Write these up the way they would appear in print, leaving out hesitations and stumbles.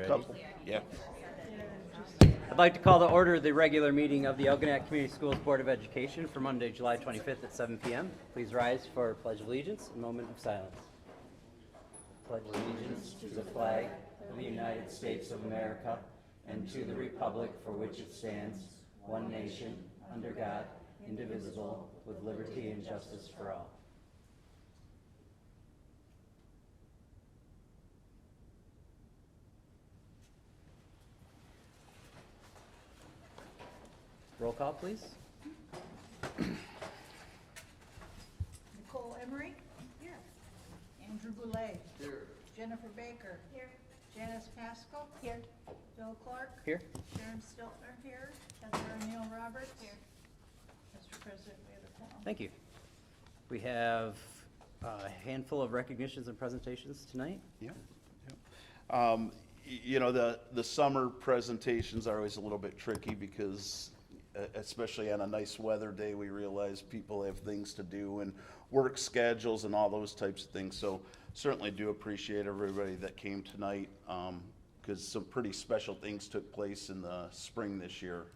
ready? Couple. Yeah. I'd like to call to order the regular meeting of the Elginak Community Schools Board of Education for Monday, July 25th at 7 p.m. Please rise for Pledge of Allegiance, a moment of silence. Pledge allegiance to the flag of the United States of America and to the republic for which it stands, one nation, under God, indivisible, with liberty and justice for all. Roll call, please. Nicole Emery? Here. Andrew Boulay? Here. Jennifer Baker? Here. Janice Pascal? Here. Bill Clark? Here. Sharon Stiltner? Here. Heather O'Neill Roberts? Here. Mr. President, we have a quorum. Thank you. We have a handful of recognitions and presentations tonight. Yeah. You know, the summer presentations are always a little bit tricky because especially on a nice weather day, we realize people have things to do and work schedules and all those types of things. So certainly do appreciate everybody that came tonight, because some pretty special things took place in the spring this year,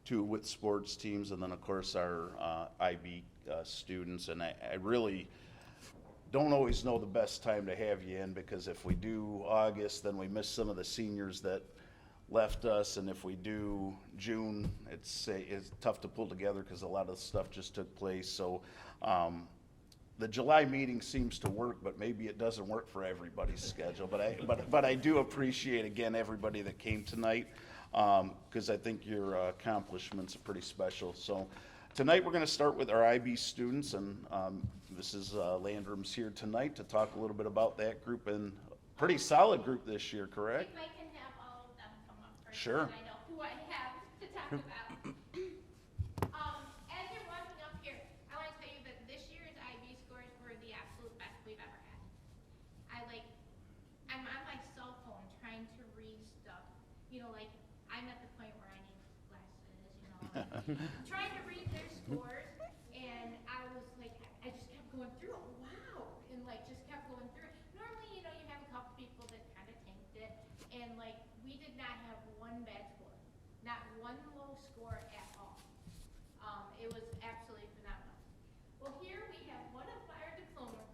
too, with sports teams, and then of course our IB students. And I really don't always know the best time to have you in, because if we do August, then we miss some of the seniors that left us, and if we do June, it's tough to pull together because a lot of stuff just took place. So the July meeting seems to work, but maybe it doesn't work for everybody's schedule. But I do appreciate again everybody that came tonight, because I think your accomplishments are pretty special. So tonight we're going to start with our IB students, and Mrs. Landrum's here tonight to talk a little bit about that group, and pretty solid group this year, correct? If I can have all of them come up first, Sure. so I know who I have to talk about. As you're walking up here, I want to tell you that this year's IB scores were the absolute best we've ever had. I'm on my cell phone trying to read stuff. You know, like, I'm at the point where I need glasses, you know. I'm trying to read their scores, and I was like, I just kept going through it. Wow! And like, just kept going through it. Normally, you know, you have a couple people that kind of tanked it, and like, we did not have one bad score, not one low score at all. It was absolutely phenomenal. Well, here we have one of our diploma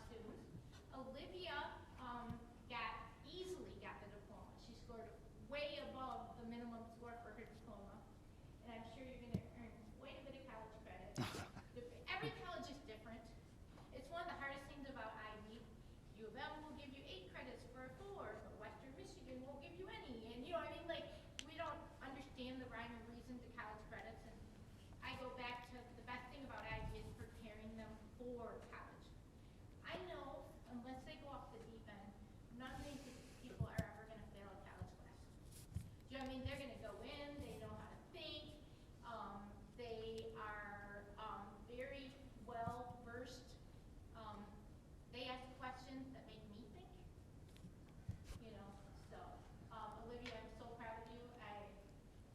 students, Olivia. Easily got the diploma. She scored way above the minimum score for her diploma, and I'm sure you're going to earn quite a bit of college credit. Every college is different. It's one of the hardest things about IB. U of M will give you 8 credits for a 4, but Western Michigan won't give you any. And you know what I mean? Like, we don't understand the rhyme and reason to college credits. And I go back to the best thing about IB is preparing them for college. I know, unless they go off the deep end, none of these people are ever going to fail a college class. Do you know what I mean? They're going to go in, they know how to think, they are very well versed. They ask questions that make me think, you know. So, Olivia, I'm so proud of you. I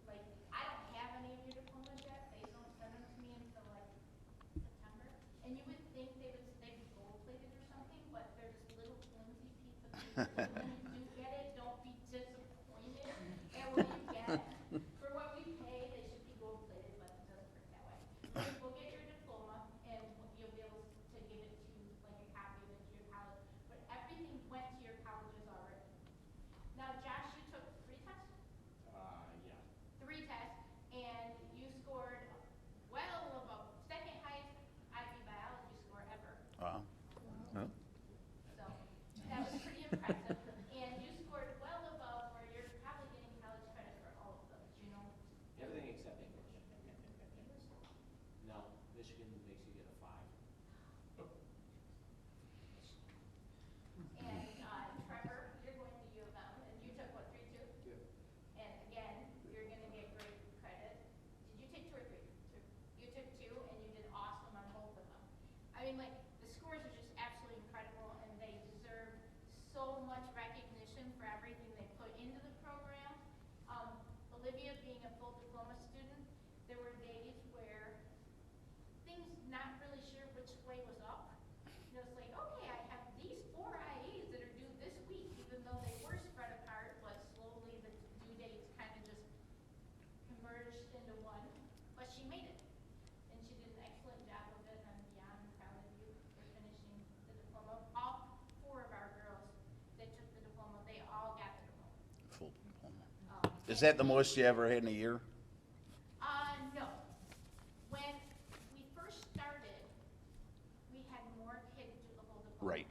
don't have any of your diplomas yet. They don't send them to me until like September. And you would think they'd be gold plated or something, but they're just little flimsy piece of paper. So when you do get it, don't be disappointed at what you get. For what we pay, they should be gold plated, but it doesn't work that way. So we'll get your diploma, and you'll be able to give it to like a copy of it to your college. But everything went to your colleges already. Now, Josh, you took 3 tests? Yeah. 3 tests, and you scored well above second highest IB biology score ever. Wow. So that was pretty impressive. Is that the most you ever had in a year? No. When we first started, we had more kids do the whole diploma. Right.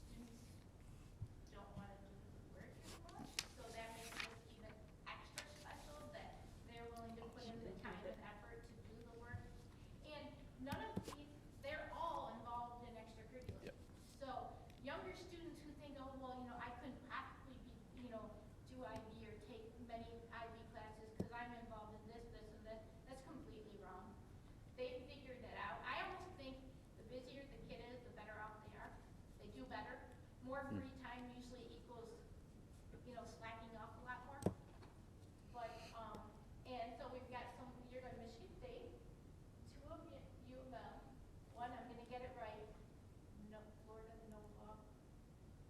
Students don't want to do the work as much, so that makes us even extra special that they're willing to put in the time and effort to do the work. And none of these, they're all involved in extracurriculars. Yep. So younger students who think, oh, well, I couldn't possibly be, do IB or take many IB classes because I'm involved in this, and this, that's completely wrong. They figured that out. I almost think the busier the kid is, the better off they are. They do better. More free time usually equals, slacking off a lot more. But, and so we've got some, you're going to Michigan State, 2 of U of M, 1, I'm going to get it right, no, Florida, Nova,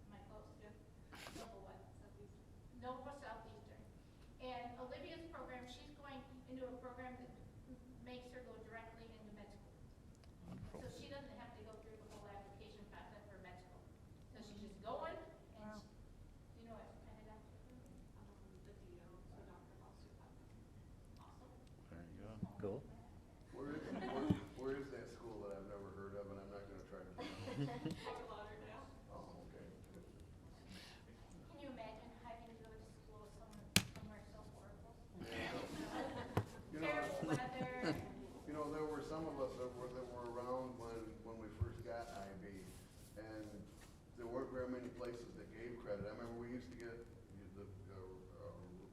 am I close to? Nova what? Southeastern. Nova Southeastern. And Olivia's program, she's going into a program that makes her go directly into med school. So she doesn't have to go through the whole application process for med school. So she's just going and, Wow. do you know what kind of doctor? Awesome. There you go. Cool. Where is that school that I've never heard of and I'm not gonna try to pronounce? Oh, okay. Can you imagine having to go to school with somewhere so horrible? You know, Terrible weather. there were some of us that were around when we first got IB, and there weren't very many places that gave credit. I remember we used to get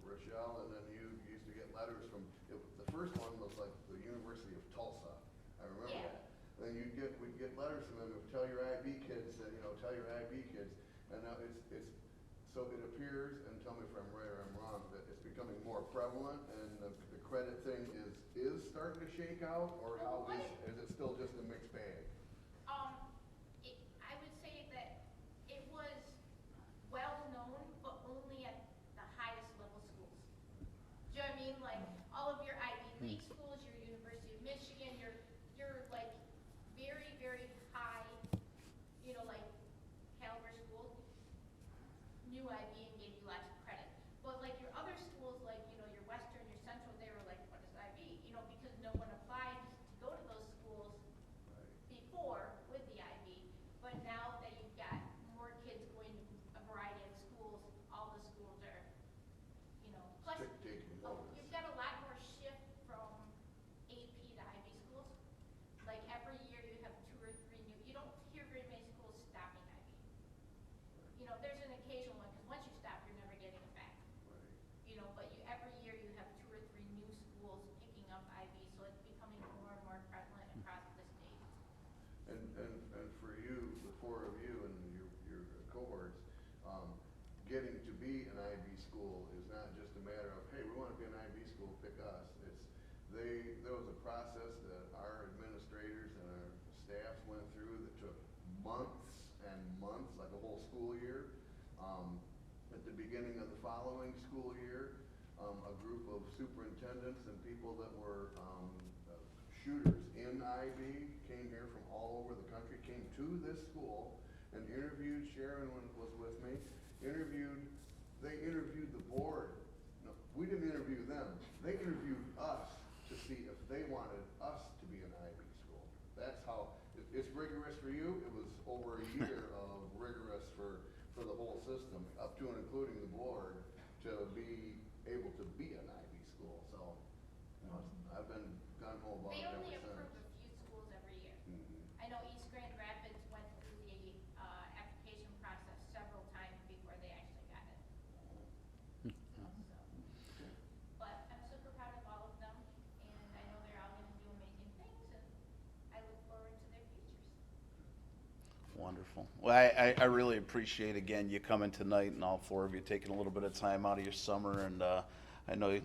Rochelle, and then you used to get letters from, the first one was like the University of Tulsa. I remember Yeah. that. Then we'd get letters from them, that would tell your IB kids that, tell your IB kids. And now so it appears, and tell me if I'm right or I'm wrong, that it's becoming more prevalent and the credit thing is starting to shake out, or how is it still just a mixed bag? I would say that it was well known, but only at the highest level schools. Do you know what I mean? Like all of your Ivy League schools, your University of Michigan, your like very, very high, like caliber schools knew IB and gave you lots of credit. But like your other schools, like, your Western, your Central, they were like, what is IB? Because no one applied to go to those schools before with the IB. But now that you've got more kids going to a variety of schools, all the schools are, plus Taking notice. you've got a lot more shift from AP to IB schools. Like every year you have 2 or 3 new, you don't hear very many schools stopping IB. There's an occasional one, because once you stop, you're never getting it back. Right. But every year you have 2 or 3 new schools picking up IB, so it's becoming more and more prevalent across the state. And for you, the 4 of you and your cohorts, getting to be an IB school is not just a matter of, hey, we want to be an IB school, pick us. There was a process that our administrators and our staffs went through that took months and months, like a whole school year. At the beginning of the following school year, a group of superintendents and people that were shooters in IB came here from all over the country, came to this school and interviewed, Sharon was with me, they interviewed the board. No, we didn't interview them. They interviewed us to see if they wanted us to be an IB school. That's how, it's rigorous for you. It was over a year of rigorous for the whole system, up to and including the board, to be able to be an IB school. So, I've been gung-ho about They it only ever approve since. a few schools every year. Mhm. I know East Grand Rapids went through the application process several times before they actually got it. So, but I'm super proud of all of them, and I know they're all going to do amazing things, and I look forward to their futures. Wonderful. Well, I really appreciate, again, you coming tonight and all 4 of you taking a little bit of time out of your summer. And I know you're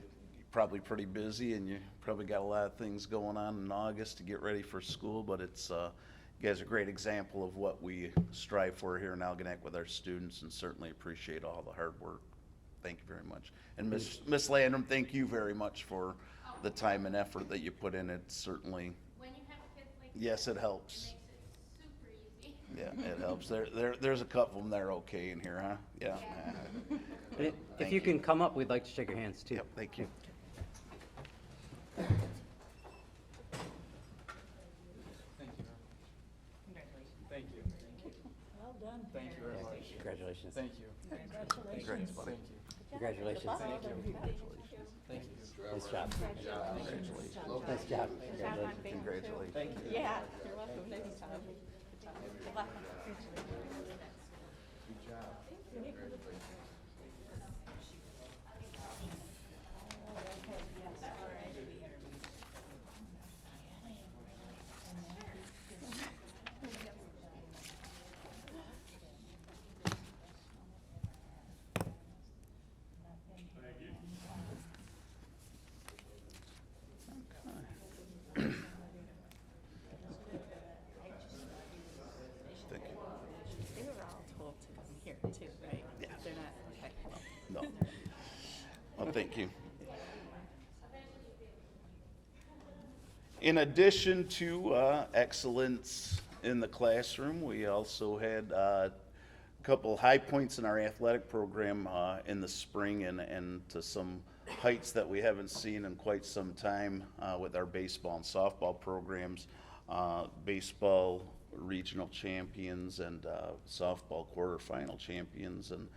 probably pretty busy and you probably got a lot of things going on in August to get ready for school, but it's, you guys are a great example of what we strive for here in Algonac with our students, and certainly appreciate all the hard work. Thank you very much. And Miss Landrum, thank you very much for the time and effort that you put in. It's certainly, When you have kids like yes, it it helps. makes it super easy. Yeah, it helps. There's a couple of them that are okay in here, huh? Yeah. And if Thank you can come up, we'd like to shake your hands too. Yep, thank you. Thank you. Well done. Thank you very much. Congratulations. Thank you. Congratulations. Thank you. Congratulations. Thank you. Thank you. Nice job. Nice job. Congratulations. Congratulations. Thank you. Yeah, you're welcome. Next time. Good luck. Good job. Thank you. They were all told to come here too, right? Yeah. They're not, okay, well. No. Well, thank you. In addition to excellence in the classroom, we also had a couple high points in our athletic program in the spring and to some heights that we haven't seen in quite some time with our baseball and softball programs. Baseball regional champions and softball quarterfinal champions, and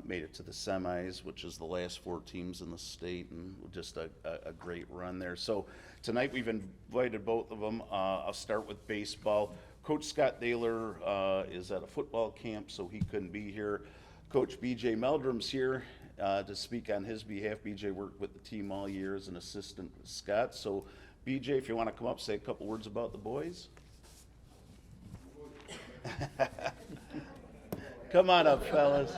made it to the semis, which is the last 4 teams in the state, and just a great run there. So tonight we've invited both of them. I'll start with baseball. Coach Scott Daler is at a football camp, so he couldn't be here. Coach BJ Meldrum's here to speak on his behalf. BJ worked with the team all year as an assistant with Scott. So BJ, if you want to come up, say a couple words about the boys. Come on up, fellas.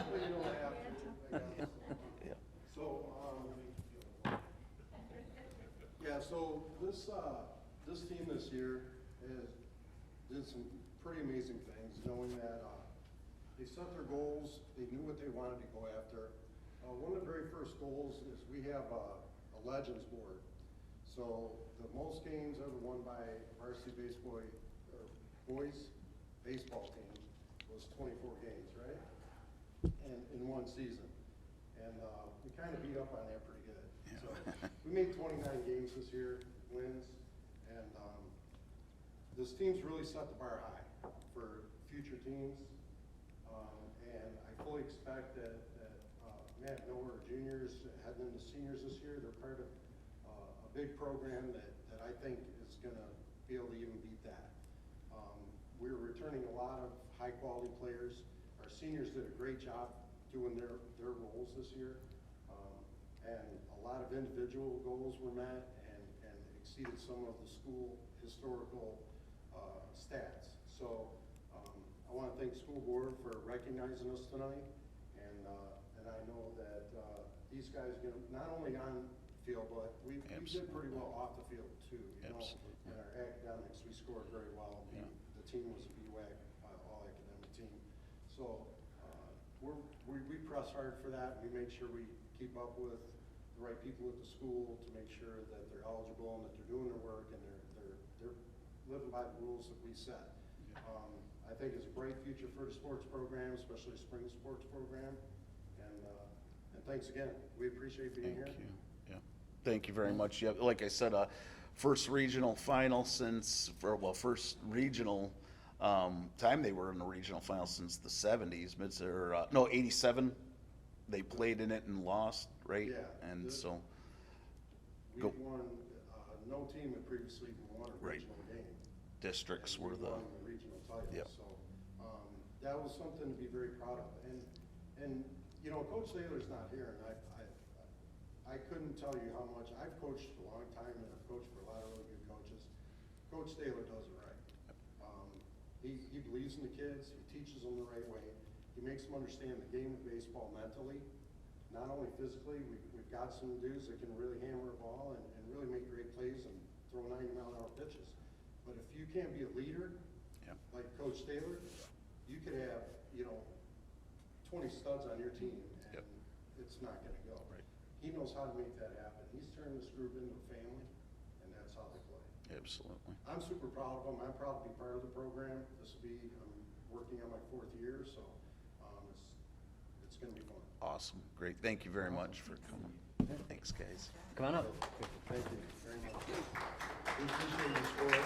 So this team this year did some pretty amazing things, knowing that they set their goals, they knew what they wanted to go after. One of the very first goals is we have a Legends board. So the most games ever won by varsity boys baseball team was 24 games, right? And in one season. And we kind of beat up on that pretty good. Yeah. So we made 29 games this year, wins, and this team's really set the bar high for future teams. And I fully expect that Matt Miller, juniors heading into seniors this year, they're part of a big program that I think is going to be able to even beat that. We're returning a lot of high-quality players. Our seniors did a great job doing their roles this year. And a lot of individual goals were met and exceeded some of the school historical stats. So I want to thank the school board for recognizing us tonight. And I know that these guys get not only on field, but we did pretty well off the field too. You know, in our academics, we scored very well. Yeah. The team was a BWAC all academic team. So we press hard for that. We make sure we keep up with the right people at the school to make sure that they're eligible and that they're doing their work and they're living by the rules that we set. I think it's a great future for the sports program, especially the spring sports program. And thanks again. We appreciate being here. Thank you. Yeah. Thank you very much. Yeah, like I said, first regional final first regional time they were in the regional final since the 70s. 87. They played in it and lost, right? Yeah. And so. We've won, no team had previously won a Right. regional game. Districts were We the. won the regional title. Yep. So that was something to be very proud of. And you know, Coach Taylor's not here, and I couldn't tell you how much I've coached a long time, and I've coached for a lot of really good coaches. Coach Taylor does it right. He believes in the kids. He teaches them the right way. He makes them understand the game of baseball mentally, not only physically. We've got some dudes that can really hammer a ball and really make great plays and throw 90-mile-an-hour pitches. But if you can't be a leader, Yep. like Coach Taylor, you could have, 20 studs on your team, and Yep. it's not going to go. Right. He knows how to make that happen. He's turned this group into a family, and that's how they play. Absolutely. I'm super proud of him. I'm proud to be part of the program. I'm working on my 4th year, so it's going to be fun. Awesome, great. Thank you very much for coming. Thanks, guys. Come on up. Thank you very much. We appreciate your support,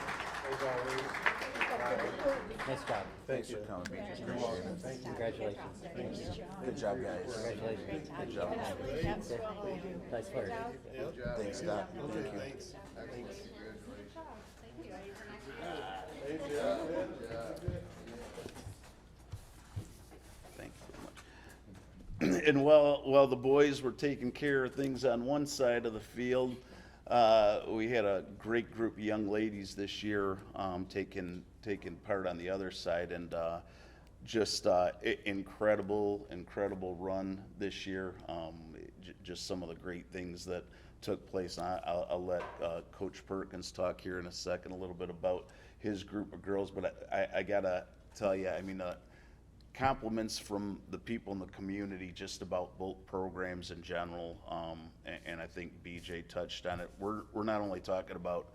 as always. Nice job. Thanks for coming, BJ. You're welcome. Thank you. Congratulations. Good job, guys. Congratulations. Good job. Nice work. Good job. Thanks, Doc. Thank you. Thanks. Excellent, congratulations. Thank you. Thank you very much. And while the boys were taking care of things on one side of the field, we had a great group of young ladies this year taking part on the other side, and just incredible run this year. Just some of the great things that took place. I'll let Coach Perkins talk here in a second a little bit about his group of girls, but I gotta tell you, I mean, compliments from the people in the community just about both programs in general, and I think BJ touched on it. We're not only talking about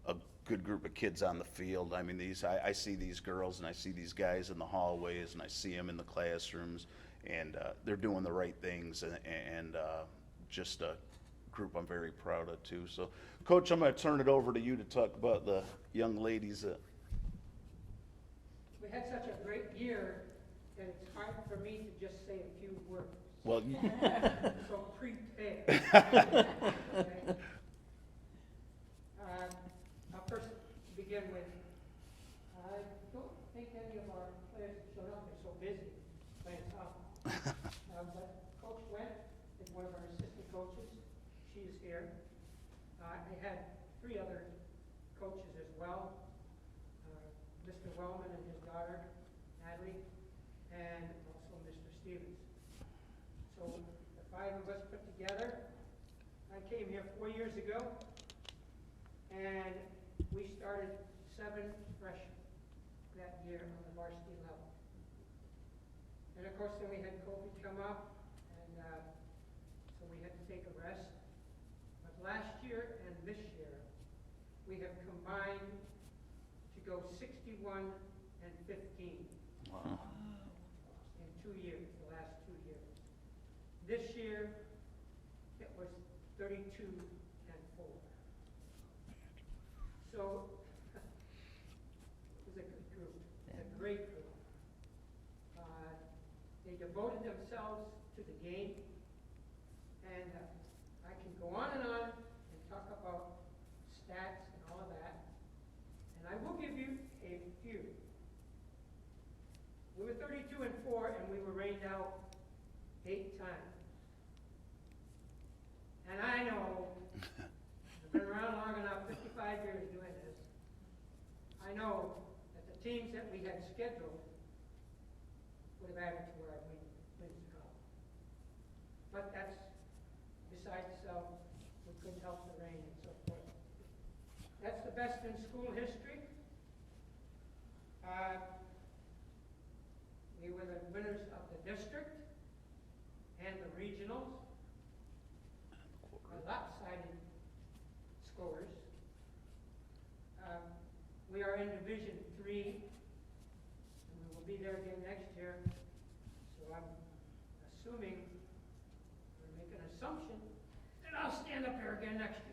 a good group of kids on the field. I mean, I see these girls and I see these guys in the hallways and I see them in the classrooms, and they're doing the right things, and just a group I'm very proud of too. So, Coach, I'm going to turn it over to you to talk about the young ladies. We had such a great year that it's hard for me to just say a few words. Well, So prepare. Okay? I'll first begin with, I don't think any of our players have shown up, they're so busy playing softball. But Coach Went is one of our assistant coaches. She is here. I had 3 other coaches as well. Mr. Wellman and his daughter, Natalie, and also Mr. Stevens. So the 5 of us put together. I came here 4 years ago, and we started 7 freshmen that year on the varsity level. And of course, then we had COVID come up, and so we had to take a rest. But last year and this year, we have combined to go 61 and 15 wow. in 2 years, the last 2 years. This year, it was 32 and 4. So, it was a good group, a great group. They devoted themselves to the game, and I can go on and talk about stats and all of that, and I will give you a few. We were 32 and 4, and we were rained out 8 times. And I know, I've been around long enough, 55 years doing this, I know that the teams that we had scheduled would have added to our wins column. But that's besides itself, we couldn't help the rain and so forth. That's the best in school history. We were the winners of the district and the regionals. Lopsided scores. We are in Division 3, and we will be there again next year. So I'm assuming, or make an assumption, that I'll stand up here again next year.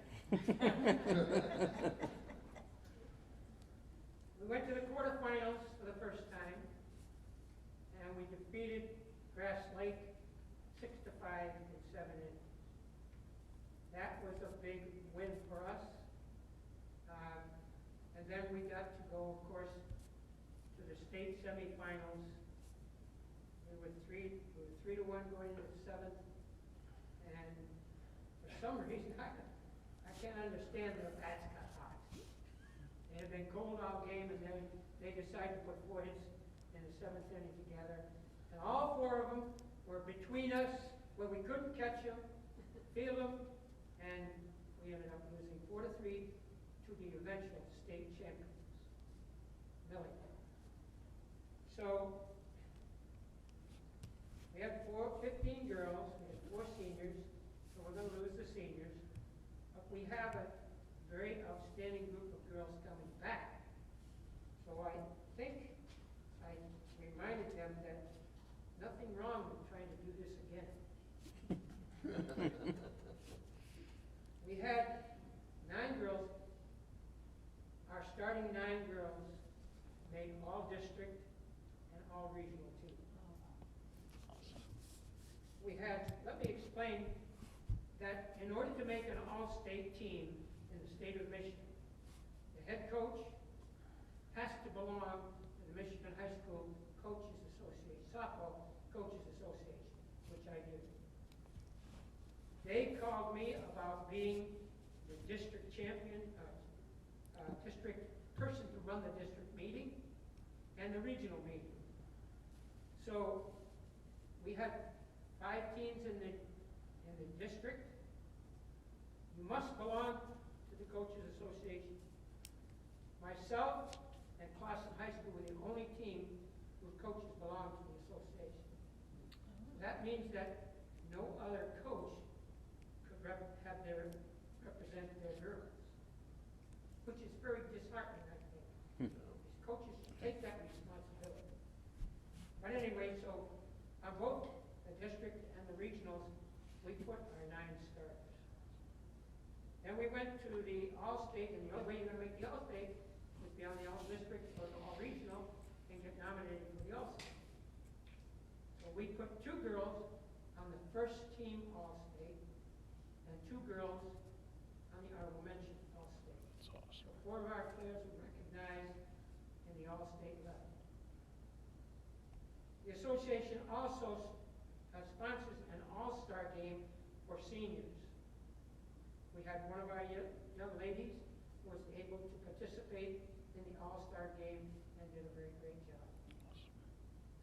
We went to the quarterfinals for the first time, and we defeated Grass Lake 6-5 in 7 innings. That was a big win for us. And then we got to go, of course, to the state semifinals. We were 3-1 going into the 7th. And for some reason, I can't understand the bats got hot. It had been cold all game, and then they decided to put 4 hits in the 7th inning together. And all 4 of them were between us, where we couldn't catch them, field them, and we ended up losing 4-3 to the eventual state champions, Millie. So we had 15 girls, we had 4 seniors, so we're going to lose the seniors. But we have a very outstanding group of girls coming back. So I think I reminded them that nothing wrong with trying to do this again. We had 9 girls. Our starting 9 girls made all district and all regional teams. We had, let me explain that in order to make an all-state team in the state of Michigan, the head coach has to belong to the Michigan High School Coaches Association, Softball Coaches Association, which I do. They called me about being the district champion, district person to run the district meeting and the regional meeting. So we had 5 teams in the district. You must belong to the Coaches Association. Myself and Clawson High School were the only team whose coaches belonged to the association. That means that no other coach could represent their girls, which is very disheartening, I think. These coaches should take that responsibility. But anyway, so on both the district and the regionals, we put our 9 starters. Then we went to the All-State, and the only way you're going to make the All-State is be on the All-District or the All-Regional and get nominated for the All-State. So we put 2 girls on the first team All-State and 2 girls on the honorable mention All-State. So 4 of our players were recognized in the All-State level. The association also sponsors an all-star game for seniors. We had one of our young ladies who was able to participate in the all-star game and did a very great job.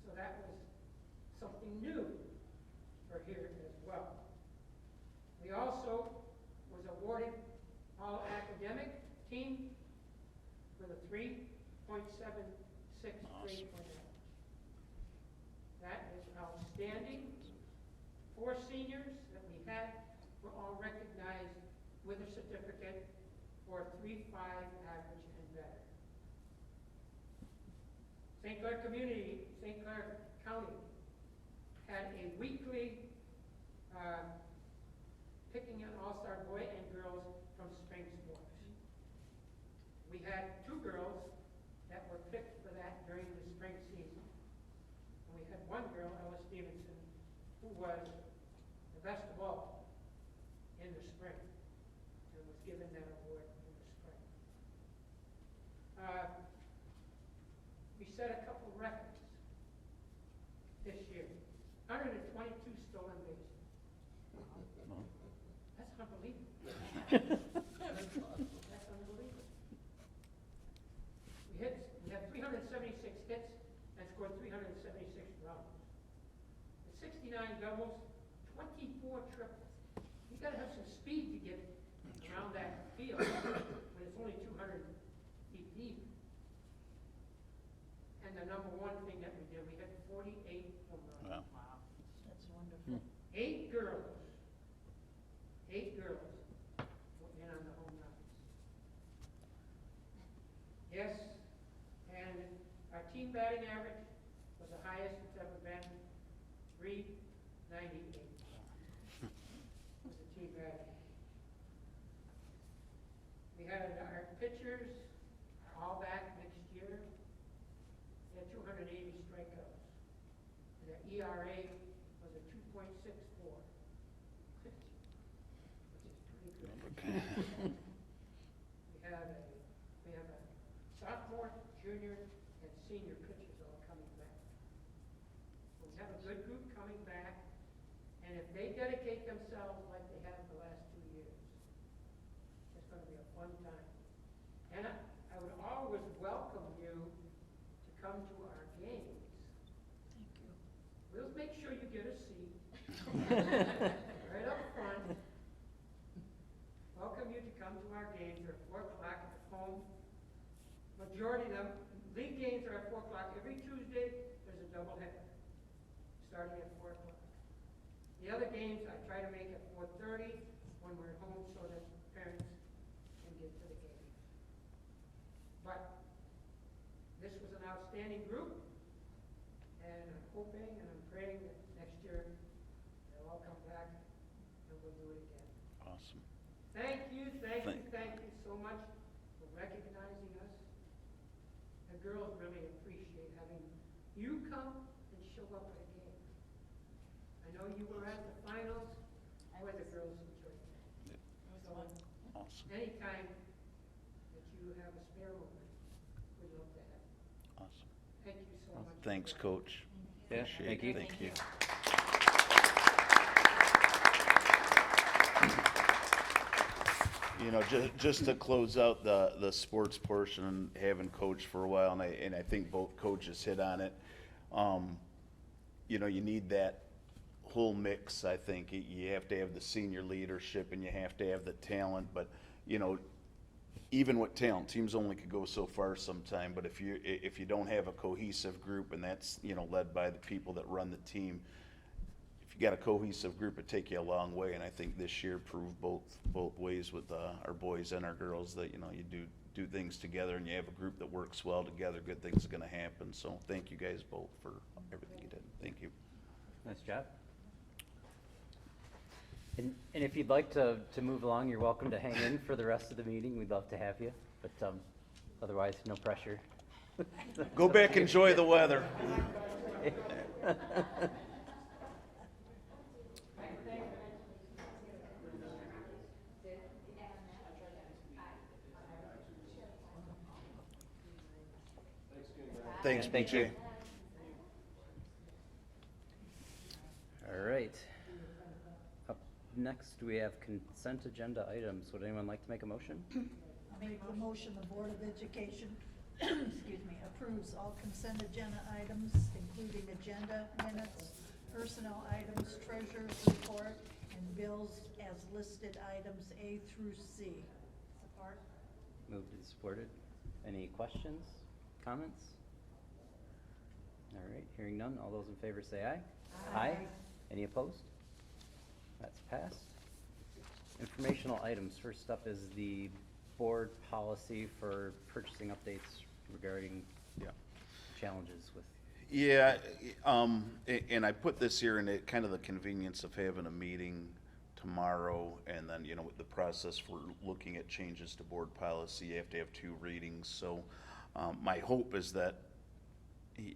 So that was something new for here as well. We also was awarded all academic team with a 3.76 grade point average. That is outstanding. 4 seniors that we had were all recognized with a certificate for a 3.5 average and better. St. Clair County had a weekly picking an all-star boy and girls from spring sports. We had 2 girls that were picked for that during the spring season. And we had 1 girl, Ella Stevenson, who was the best of all in the spring and was given that award in the spring. We set a couple records this year. 122 stolen bases. That's unbelievable. That's unbelievable. We had 376 hits and scored 376 runs. 69 doubles, 24 triples. You gotta have some speed to get around that field when it's only 200 feet deep. And the number 1 thing that we did, we had 48 home runs. Wow. That's wonderful. 8 girls were in on the home runs. Yes, and our team batting average was the highest it's ever been, 398 was the team batting. We had our pitchers all back next year. They had 280 strikeouts. And their ERA was a 2.64, which is pretty good. We have a sophomore, junior, and senior pitchers all coming back. We have a good group coming back, and if they dedicate themselves like they have the last 2 years, it's going to be a fun time. And I would always welcome you to come to our games. Thank you. We'll make sure you get a seat right up front. Welcome you to come to our games. They're at 4 o'clock at home. Majority of them, league games are at 4 o'clock. Every Tuesday, there's a doubleheader, starting at 4 o'clock. The other games, I try to make at 4:30 when we're at home so that parents can get to the games. But this was an outstanding group, and I'm hoping and I'm praying that next year they'll all come back and we'll do it again. Awesome. Thank you Thank- so much for recognizing us. The girls really appreciate having you come and show up at a game. I know you were at the finals, boy, the girls enjoyed it. So, Awesome. anytime that you have a spare moment, we'd love to have you. Awesome. Thank you so much. Thanks, Coach. Yeah, Appreciate thank it. you. Thank you. You know, just to close out the sports portion and having coached for a while, and I think both coaches hit on it. You know, you need that whole mix. I think you have to have the senior leadership and you have to have the talent, but you know, even with talent, teams only could go so far sometime. But if you don't have a cohesive group, and that's, you know, led by the people that run the team, if you got a cohesive group, it take you a long way. And I think this year proved both ways with our boys and our girls that, you know, you do things together and you have a group that works well together, good things are going to happen. So thank you guys both for everything you did. Thank you. Nice job. And if you'd like to move along, you're welcome to hang in for the rest of the meeting. We'd love to have you, but otherwise, no pressure. Go back, enjoy the weather. Thanks, Thank you. BJ. All right. Up next, we have consent agenda items. Would anyone like to make a motion? I make the motion, the Board of Education, excuse me, approves all consent agenda items, including agenda minutes, personnel items, treasurer's report, and bills as listed items A through C. Support? Moved and supported. Any questions, comments? All right, hearing none. All those in favor say aye. Aye. Any opposed? That's passed. Informational items. First up is the board policy for purchasing updates regarding Yeah. challenges with. Yeah, and I put this here in it, kind of the convenience of having a meeting tomorrow, and then, you know, with the process for looking at changes to board policy, you have to have 2 readings. So my hope is that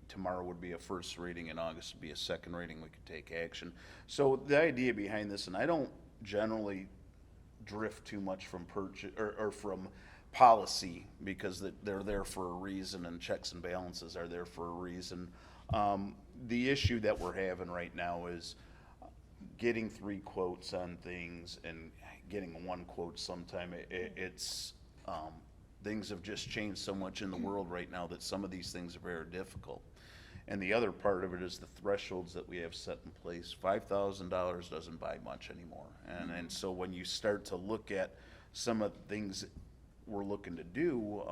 tomorrow would be a first reading, and August would be a second reading, we could take action. So the idea behind this, and I don't generally drift too much from purchase or from policy, because they're there for a reason, and checks and balances are there for a reason. The issue that we're having right now is getting 3 quotes on things and getting 1 quote sometime. It's things have just changed so much in the world right now that some of these things are very difficult. And the other part of it is the thresholds that we have set in place. $5,000 doesn't buy much anymore. And so when you start to look at some of the things we're looking to do,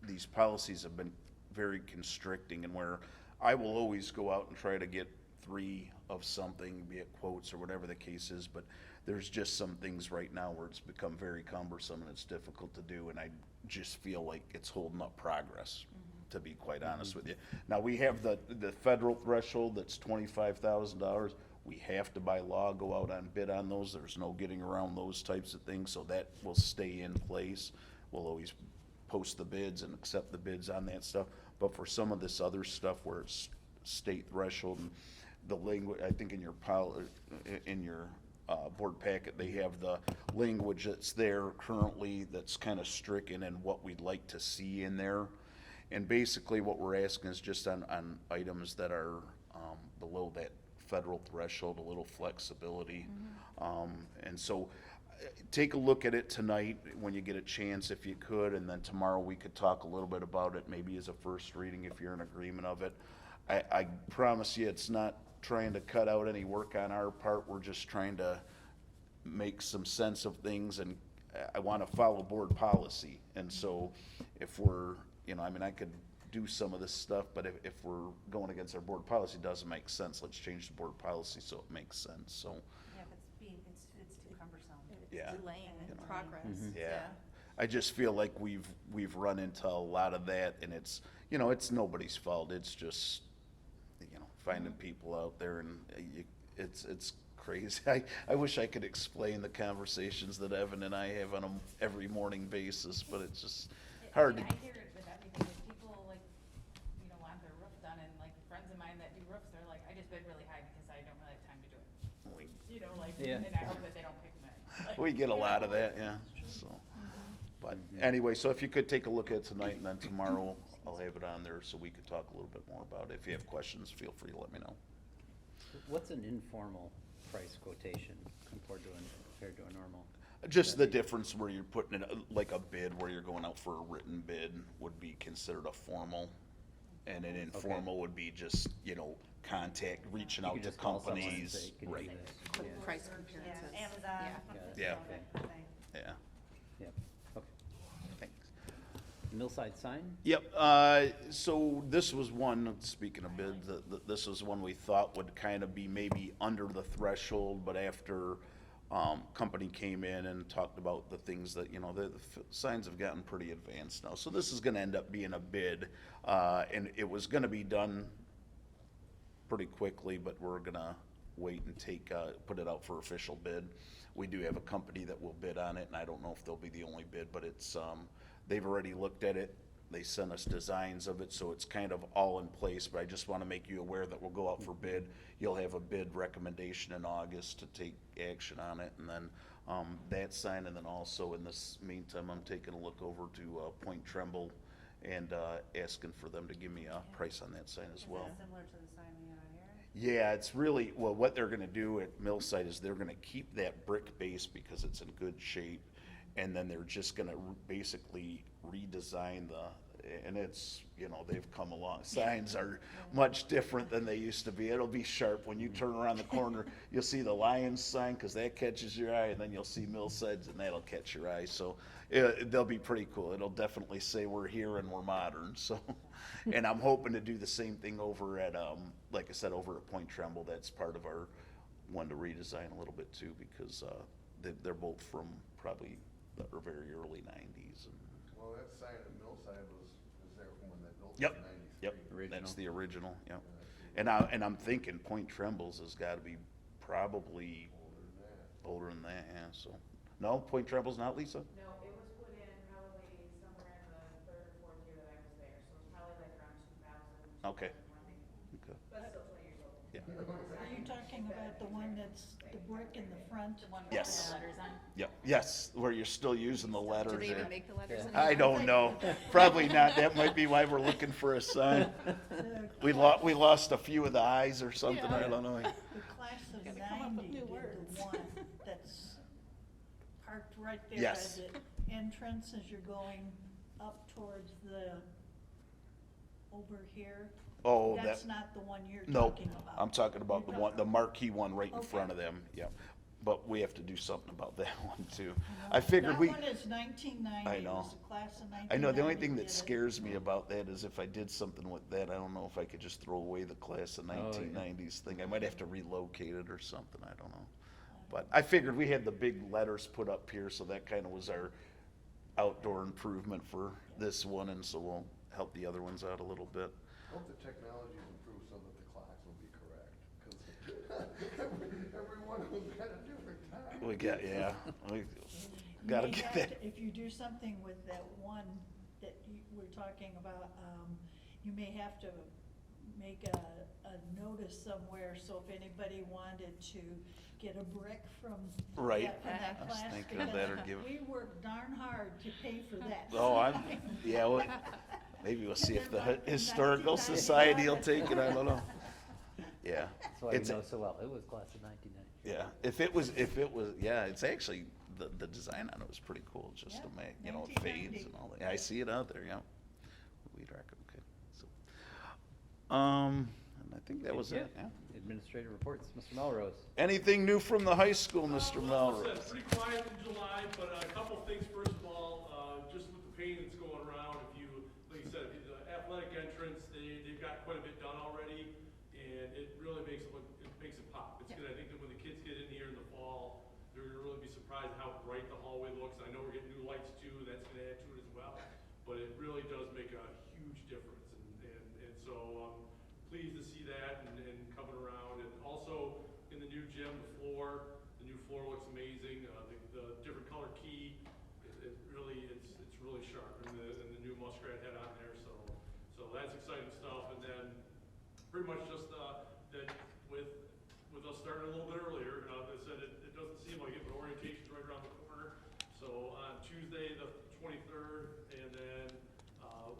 these policies have been very constricting, and where I will always go out and try to get 3 of something, be it quotes or whatever the case is, but there's just some things right now where it's become very cumbersome and it's difficult to do, and I just feel like it's holding up progress, to be quite honest with you. Now, we have the federal threshold that's $25,000. We have to, by law, go out on bid on those. There's no getting around those types of things, so that will stay in place. We'll always post the bids and accept the bids on that stuff. But for some of this other stuff where it's state threshold, and the language, I think in your board packet, they have the language that's there currently that's kind of stricken and what we'd like to see in there. And basically what we're asking is just on items that are below that federal threshold, a little flexibility. And so take a look at it tonight when you get a chance, if you could, and then tomorrow we could talk a little bit about it, maybe as a first reading if you're in agreement of it. I promise you it's not trying to cut out any work on our part. We're just trying to make some sense of things, and I want to follow board policy. And so if we're, you know, I mean, I could do some of this stuff, but if we're going against our board policy, it doesn't make sense. Let's change the board policy so it makes sense. So Yeah, if it's too cumbersome. Yeah. It's delaying progress. yeah, I just feel like we've run into a lot of that, and it's, you know, it's nobody's fault. It's just, you know, finding people out there, and it's crazy. I wish I could explain the conversations that Evan and I have on a every morning basis, but it's just hard to. I hear it with everything, if people like, want their roof done, and like friends of mine that do roofs, they're like, I just bid really high because I don't really have time to do it. Yeah. And I hope that they don't pick me. We get a lot of that, yeah, so. But anyway, so if you could take a look at it tonight, and then tomorrow I'll have it on there so we could talk a little bit more about it. If you have questions, feel free to let me know. What's an informal price quotation compared to a normal? Just the difference where you're putting it, like a bid, where you're going out for a written bid would be considered a formal. And an informal would be just, contact, reaching You out could to just call someone and companies, say, "Can you do right, this?" Yeah. Price comparisons. Yeah, Amazon. Yeah. Thing. yeah, Yep, okay. thanks. Millside sign? Yep, so this was one, speaking of bids, this was one we thought would kind of be maybe under the threshold, but after, company came in and talked about the things that, the signs have gotten pretty advanced now. So this is gonna end up being a bid, and it was gonna be done pretty quickly, but we're gonna wait and put it out for official bid. We do have a company that will bid on it, and I don't know if they'll be the only bid, but it's, they've already looked at it. They sent us designs of it, so it's kind of all in place, but I just wanna make you aware that we'll go out for bid. You'll have a bid recommendation in August to take action on it, and then, that sign, and then also in this meantime, I'm taking a look over to, Point Tremble and, asking for them to give me a price on that sign as well. Is that similar to the sign we have here? Yeah, it's really, well, what they're gonna do at Millside is they're gonna keep that brick base because it's in good shape. And then they're just gonna basically redesign and it's, they've come along. Signs are much different than they used to be. It'll be sharp. When you turn around the corner, you'll see the Lions sign, cause that catches your eye, and then you'll see Millside's, and that'll catch your eye. So they'll be pretty cool. It'll definitely say we're here and we're modern, so. And I'm hoping to do the same thing over at, like I said, over at Point Tremble. That's part of our one to redesign a little bit too, because, they're both from probably the very early nineties. Well, that sign at Millside is there from when they built it Yep, in '93. yep, Original. that's the original, yep. And I'm thinking Point Tremble's has gotta be probably older than that, yeah, so. No, Point Tremble's not, Lisa? No, it was put in probably somewhere in the third or fourth year that I was there, so it's probably like around 2000. Okay. 2001 maybe. Okay, But still 20 years old. yeah, Are you talking about the one that's the brick in the front? The one with Yes. the letters on. yep, yes, where you're still using the letters. Do they even there. make the letters Yeah. anymore? I don't know, probably not, that might be why we're looking for a sign. We lost a few of the eyes or something, I don't know. The class of Gotta come up with 90 new did words. the one that's parked right there Yes. at the entrance as you're going up towards over here. Oh, That's that, not the one you're no, talking about. I'm talking about the You're one, the talking- marquee one right in Okay. front of them, yep. But we have to do something about that one too. I figured That we. one is 1990. I know. It was the class of 1990. I know, the only thing did that it. scares me about that is if I did something with that, I don't know if I could just throw away the class of Oh, yeah. 1990s thing. I might have to relocate it or something, I don't know. But I figured we had the big letters put up here, so that kind of was our outdoor improvement for this one, and so we'll help the other ones out a little bit. Hope the technology's improved so that the clocks will be correct, because every one of them's got a different time. We got, yeah, we You gotta may get have that. to- If you do something with that one that we're talking about, you may have to make a notice somewhere, so if anybody wanted to get a brick from Right. that I was class, thinking of that, or because give- we worked darn hard to pay for that. Oh, yeah, well, maybe we'll see if the And then, like, in Historical 1990, Society will take it, I don't know. Yeah. That's why we It's- know so well. It was class of 1990. Yeah, if it was, yeah, it's actually, the design on it was pretty cool, just to Yeah, make, it fades and all that. Yeah, I see it out there, yeah. Weed whacker, okay, so. And I think that was it, yeah. Administrative reports, Mr. Melrose. Anything new from the high school, Mr. Well, like I Melrose? said, pretty quiet in July, but a couple things. First of all, just with the paint that's going around, if you, like you said, the athletic entrance, they've got quite a bit done already, and it really makes it look, it makes it pop. It's good. I think that when the kids get in here in the fall, they're gonna really be surprised how bright the hallway looks. I know we're getting new lights too, and that's gonna add to it as well, but it really does make a huge difference, and so I'm pleased to see that and coming around. And also in the new gym, the floor floor looks amazing. The different color key, it's really sharp, and the new muskrat head on there. So that's exciting stuff. And then pretty much just that with us starting a little bit earlier, as I said, it doesn't seem like it, but orientation's right around the corner. So on Tuesday the 23rd, and then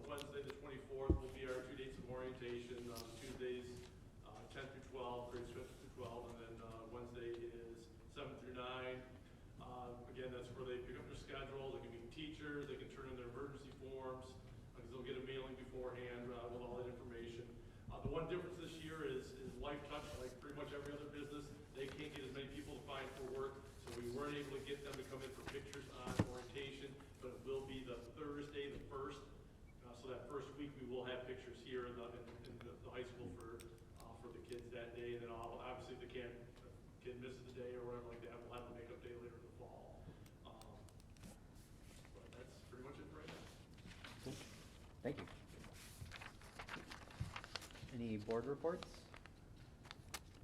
Wednesday the 24th will be our 2 dates of orientation. Tuesdays 10 through 12, grades 5 through 12, and then Wednesday is 7 through 9. Again, that's where they pick up their schedule. They can meet teachers. They can turn in their emergency forms because they'll get a mailing beforehand with all that information. The one difference this year is Life Touch, like pretty much every other business, they can't get as many people to find for work, so we weren't able to get them to come in for pictures on orientation, but it will be the Thursday, the 1st. So that first week we will have pictures here in the high school for the kids that day, and then obviously if the kid misses the day or whatever like that, we'll have a makeup day later in the fall. But that's pretty much it for right now. Thank you. Any board reports?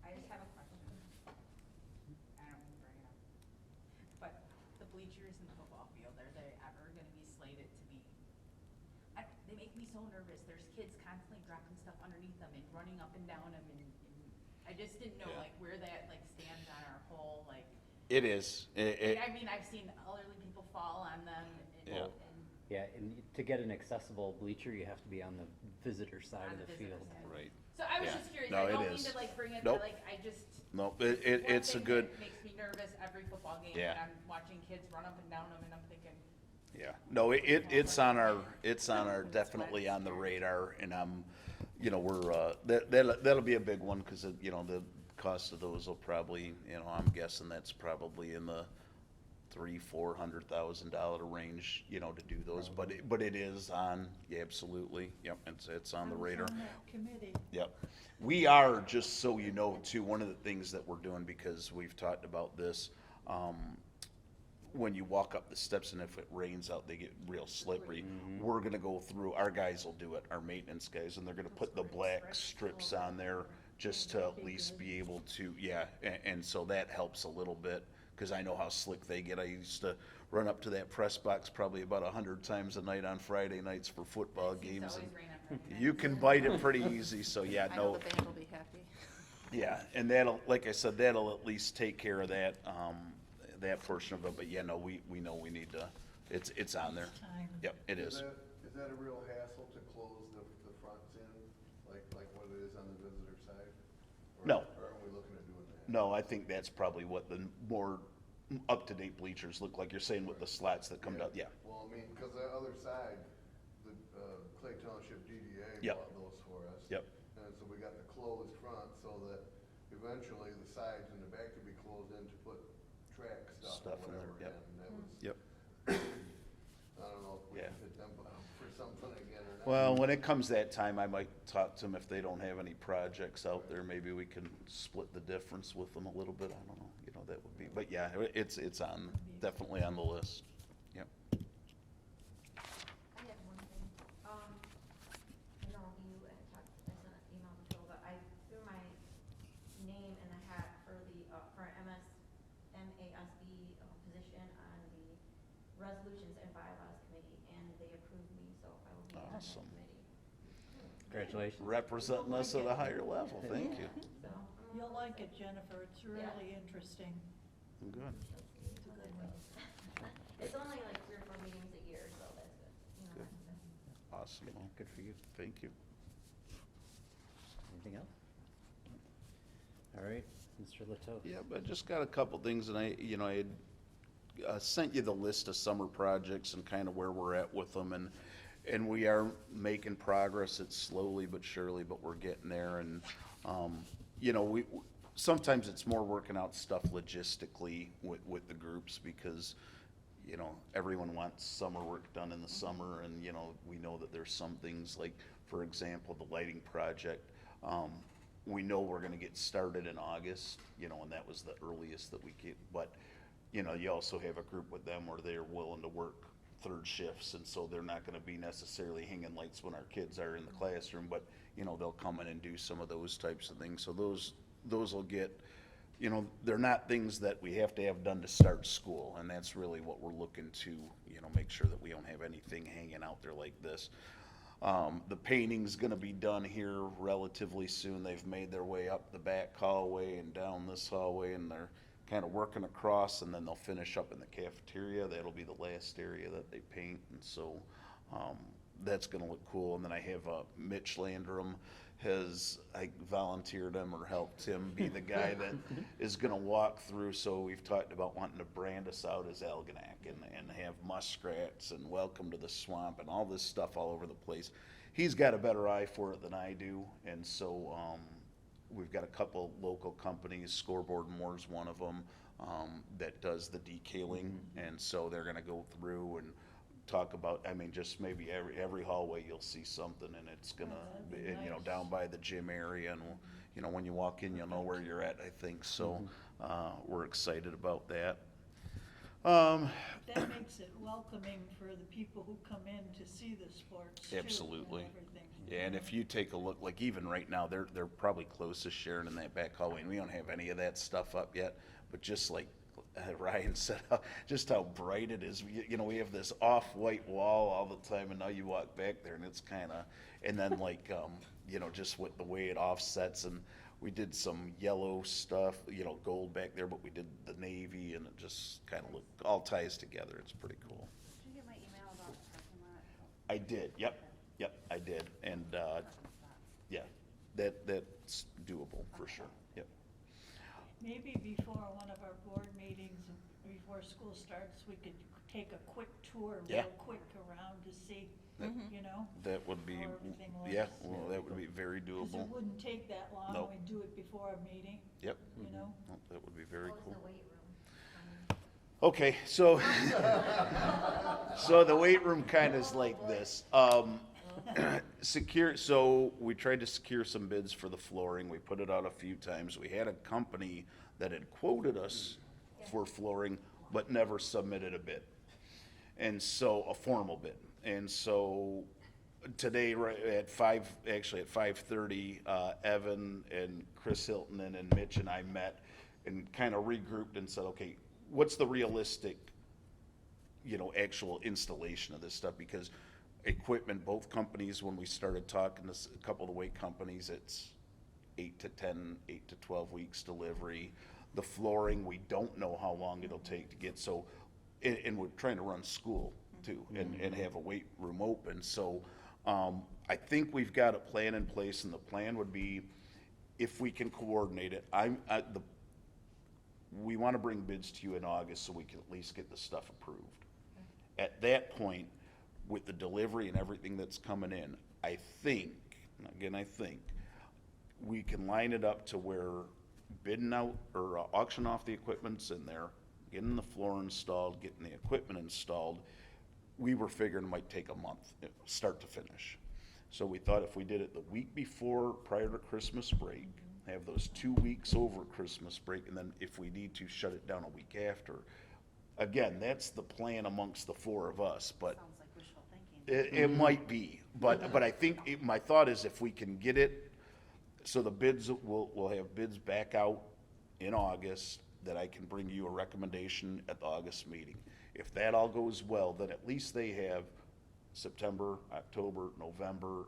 I just have a question. I don't mean to bring it up. But the bleachers in the football field, are they ever gonna be slated to be? They make me so nervous. There's kids constantly dropping stuff underneath them and running up and down them, and I just didn't know like where that like stands on our whole like. It is. I mean, I've seen elderly people fall on them and. Yeah, and to get an accessible bleacher, you have to be on the visitor side of the field. Right. So I was Yeah. just curious. No, I don't it mean is. to like bring it, Nope. but like I just. Nope, one it's a thing good, that makes me nervous every football game Yeah. when I'm watching kids run up and down them, and I'm thinking. yeah. No, it's on our, definitely on the radar, and we're, that'll be a big one, because, the cost of those will probably, I'm guessing that's probably in the $300,000-$400,000 range, to do those, but it is on, yeah, absolutely, yep, it's on the radar. I was on that committee. Yep. We are, just so you know, too, one of the things that we're doing, because we've talked about this, when you walk up the steps and if it rains out, they get real slippery. We're gonna go through, our guys will do it, our maintenance guys, and they're gonna put the black strips on there just to at least be able to, and so that helps a little bit, because I know how slick they get. I used to run up to that press box probably about 100 times a night on Friday nights for football games. And you can bite it pretty easy, so yeah, I know no. the band will be happy. Yeah, and that'll, like I said, that'll at least take care of that, that portion of it, but yeah, no, we know we need to, it's on there. Time. Yep, it is. Is that a real hassle to close the fronts in, like what it is on the visitor side? Or- No. Or are we looking at doing that? No, I think that's probably what the more up-to-date bleachers look like. You're saying with the slats that come down, yeah. Well, I mean, cause the other side, the, Clay Township DDA Yep. bought those for us. Yep. And so we got the closed front, so that eventually the sides and the back could be closed in to put track stuff Stuff in or there, whatever in. yep. And that was, Yep. I don't know if we Yeah. can hit them for something again or not. Well, when it comes that time, I might talk to them if they don't have any projects out there. Maybe we can split the difference with them a little bit. I don't know, that would be, but yeah, it's on, definitely on the list. Yep. I have one thing. I know you had talked, I sent an email to Phil, but I threw my name in the hat for for MASB position on the Resolutions and Bylaws Committee, and they approved me, so I will be on that Awesome. committee. Congratulations. Representing us at a higher level, thank you. So. You'll like it, Jennifer. It's really interesting. Good. It's a good one. It's only like 3 or 4 meetings a year, so that's good. Good. That's good. Awesome. Well, Good for you. thank you. Anything else? All right, Mr. Leto. Yeah, but I just got a couple things, and I had sent you the list of summer projects and kind of where we're at with them, and we are making progress. It's slowly but surely, but we're getting there, and we sometimes it's more working out stuff logistically with the groups, because everyone wants summer work done in the summer, and we know that there's some things, like for example the lighting project, we know we're gonna get started in August, and that was the earliest that we could, but you also have a group with them where they're willing to work third shifts, and so they're not gonna be necessarily hanging lights when our kids are in the classroom, but they'll come in and do some of those types of things, so those will get you know, they're not things that we have to have done to start school, and that's really what we're looking to, you know, make sure that we don't have anything hanging out there like this. The painting's gonna be done here relatively soon. They've made their way up the back hallway and down this hallway, and they're kind of working across, and then they'll finish up in the cafeteria. That'll be the last area that they paint, and so, that's gonna look cool. And then I have, Mitch Landrum I volunteered him or helped him be the guy that is gonna walk through. So we've talked about wanting to brand us out as Algonac and have muskrats and welcome to the swamp and all this stuff all over the place. He's got a better eye for it than I do, and so, we've got a couple local companies, Scoreboard Moore's one of them, that does the decaling, and so they're gonna go through and talk about, I mean, just maybe every hallway you'll see something, and it's gonna, that'd be and, you know, nice. down by the gym area, and, you know, when you walk in, you'll know where you're at, I think, so, we're excited about that. That makes it welcoming for the people who come in to see the sports too. Absolutely. And everything. Yeah, and if you take a look, like even right now, they're probably closest Sharon in that back hallway, and we don't have any of that stuff up yet, but just like Ryan said, just how bright it is. You know, we have this off-white wall all the time, and now you walk back there, and it's kind of, and then like, you know, just with the way it offsets, and we did some yellow stuff, you know, gold back there, but we did the navy, and it just kind of looked, all ties together. It's pretty cool. Did you get my email about the parking lot? I did, yep, I did, and, yeah, that's doable for sure, yep. Maybe before one of our board meetings, before school starts, we could take a quick tour, Yeah. real quick around to see, That- you know? That would be, how everything yeah, looks. well, that would be very Because it doable. wouldn't take that long, Nope. we'd do it before a meeting, Yep, you know? Nope, that would be very What was cool. the weight room? Okay, so, so the weight room kind of is like this. So we tried to secure some bids for the flooring. We put it out a few times. We had a company that had quoted us for flooring, but never submitted a bid. And so, a formal bid. And so, today, right at 5:30, Evan and Chris Hilton and Mitch and I met and kind of regrouped and said, okay, what's the realistic, you know, actual installation of this stuff? Because equipment, both companies, when we started talking to a couple of the weight companies, it's 8 to 12 weeks delivery. The flooring, we don't know how long it'll take to get, so, and we're trying to run school too, and have a weight room open, so, I think we've got a plan in place, and the plan would be, if we can coordinate it, we wanna bring bids to you in August so we can at least get the stuff approved. At that point, with the delivery and everything that's coming in, I think, and again, I think, we can line it up to where bidding out or auction off the equipment's in there, getting the floor installed, getting the equipment installed. We were figuring it might take a month, start to finish. So we thought if we did it the week before, prior to Christmas break, have those 2 weeks over Christmas break, and then if we need to, shut it down a week after. Again, that's the plan amongst the four of us, but Sounds like wishful thinking. it might be, but I think, my thought is if we can get it, so the bids, we'll have bids back out in August, that I can bring you a recommendation at the August meeting. If that all goes well, then at least they have September, October, November,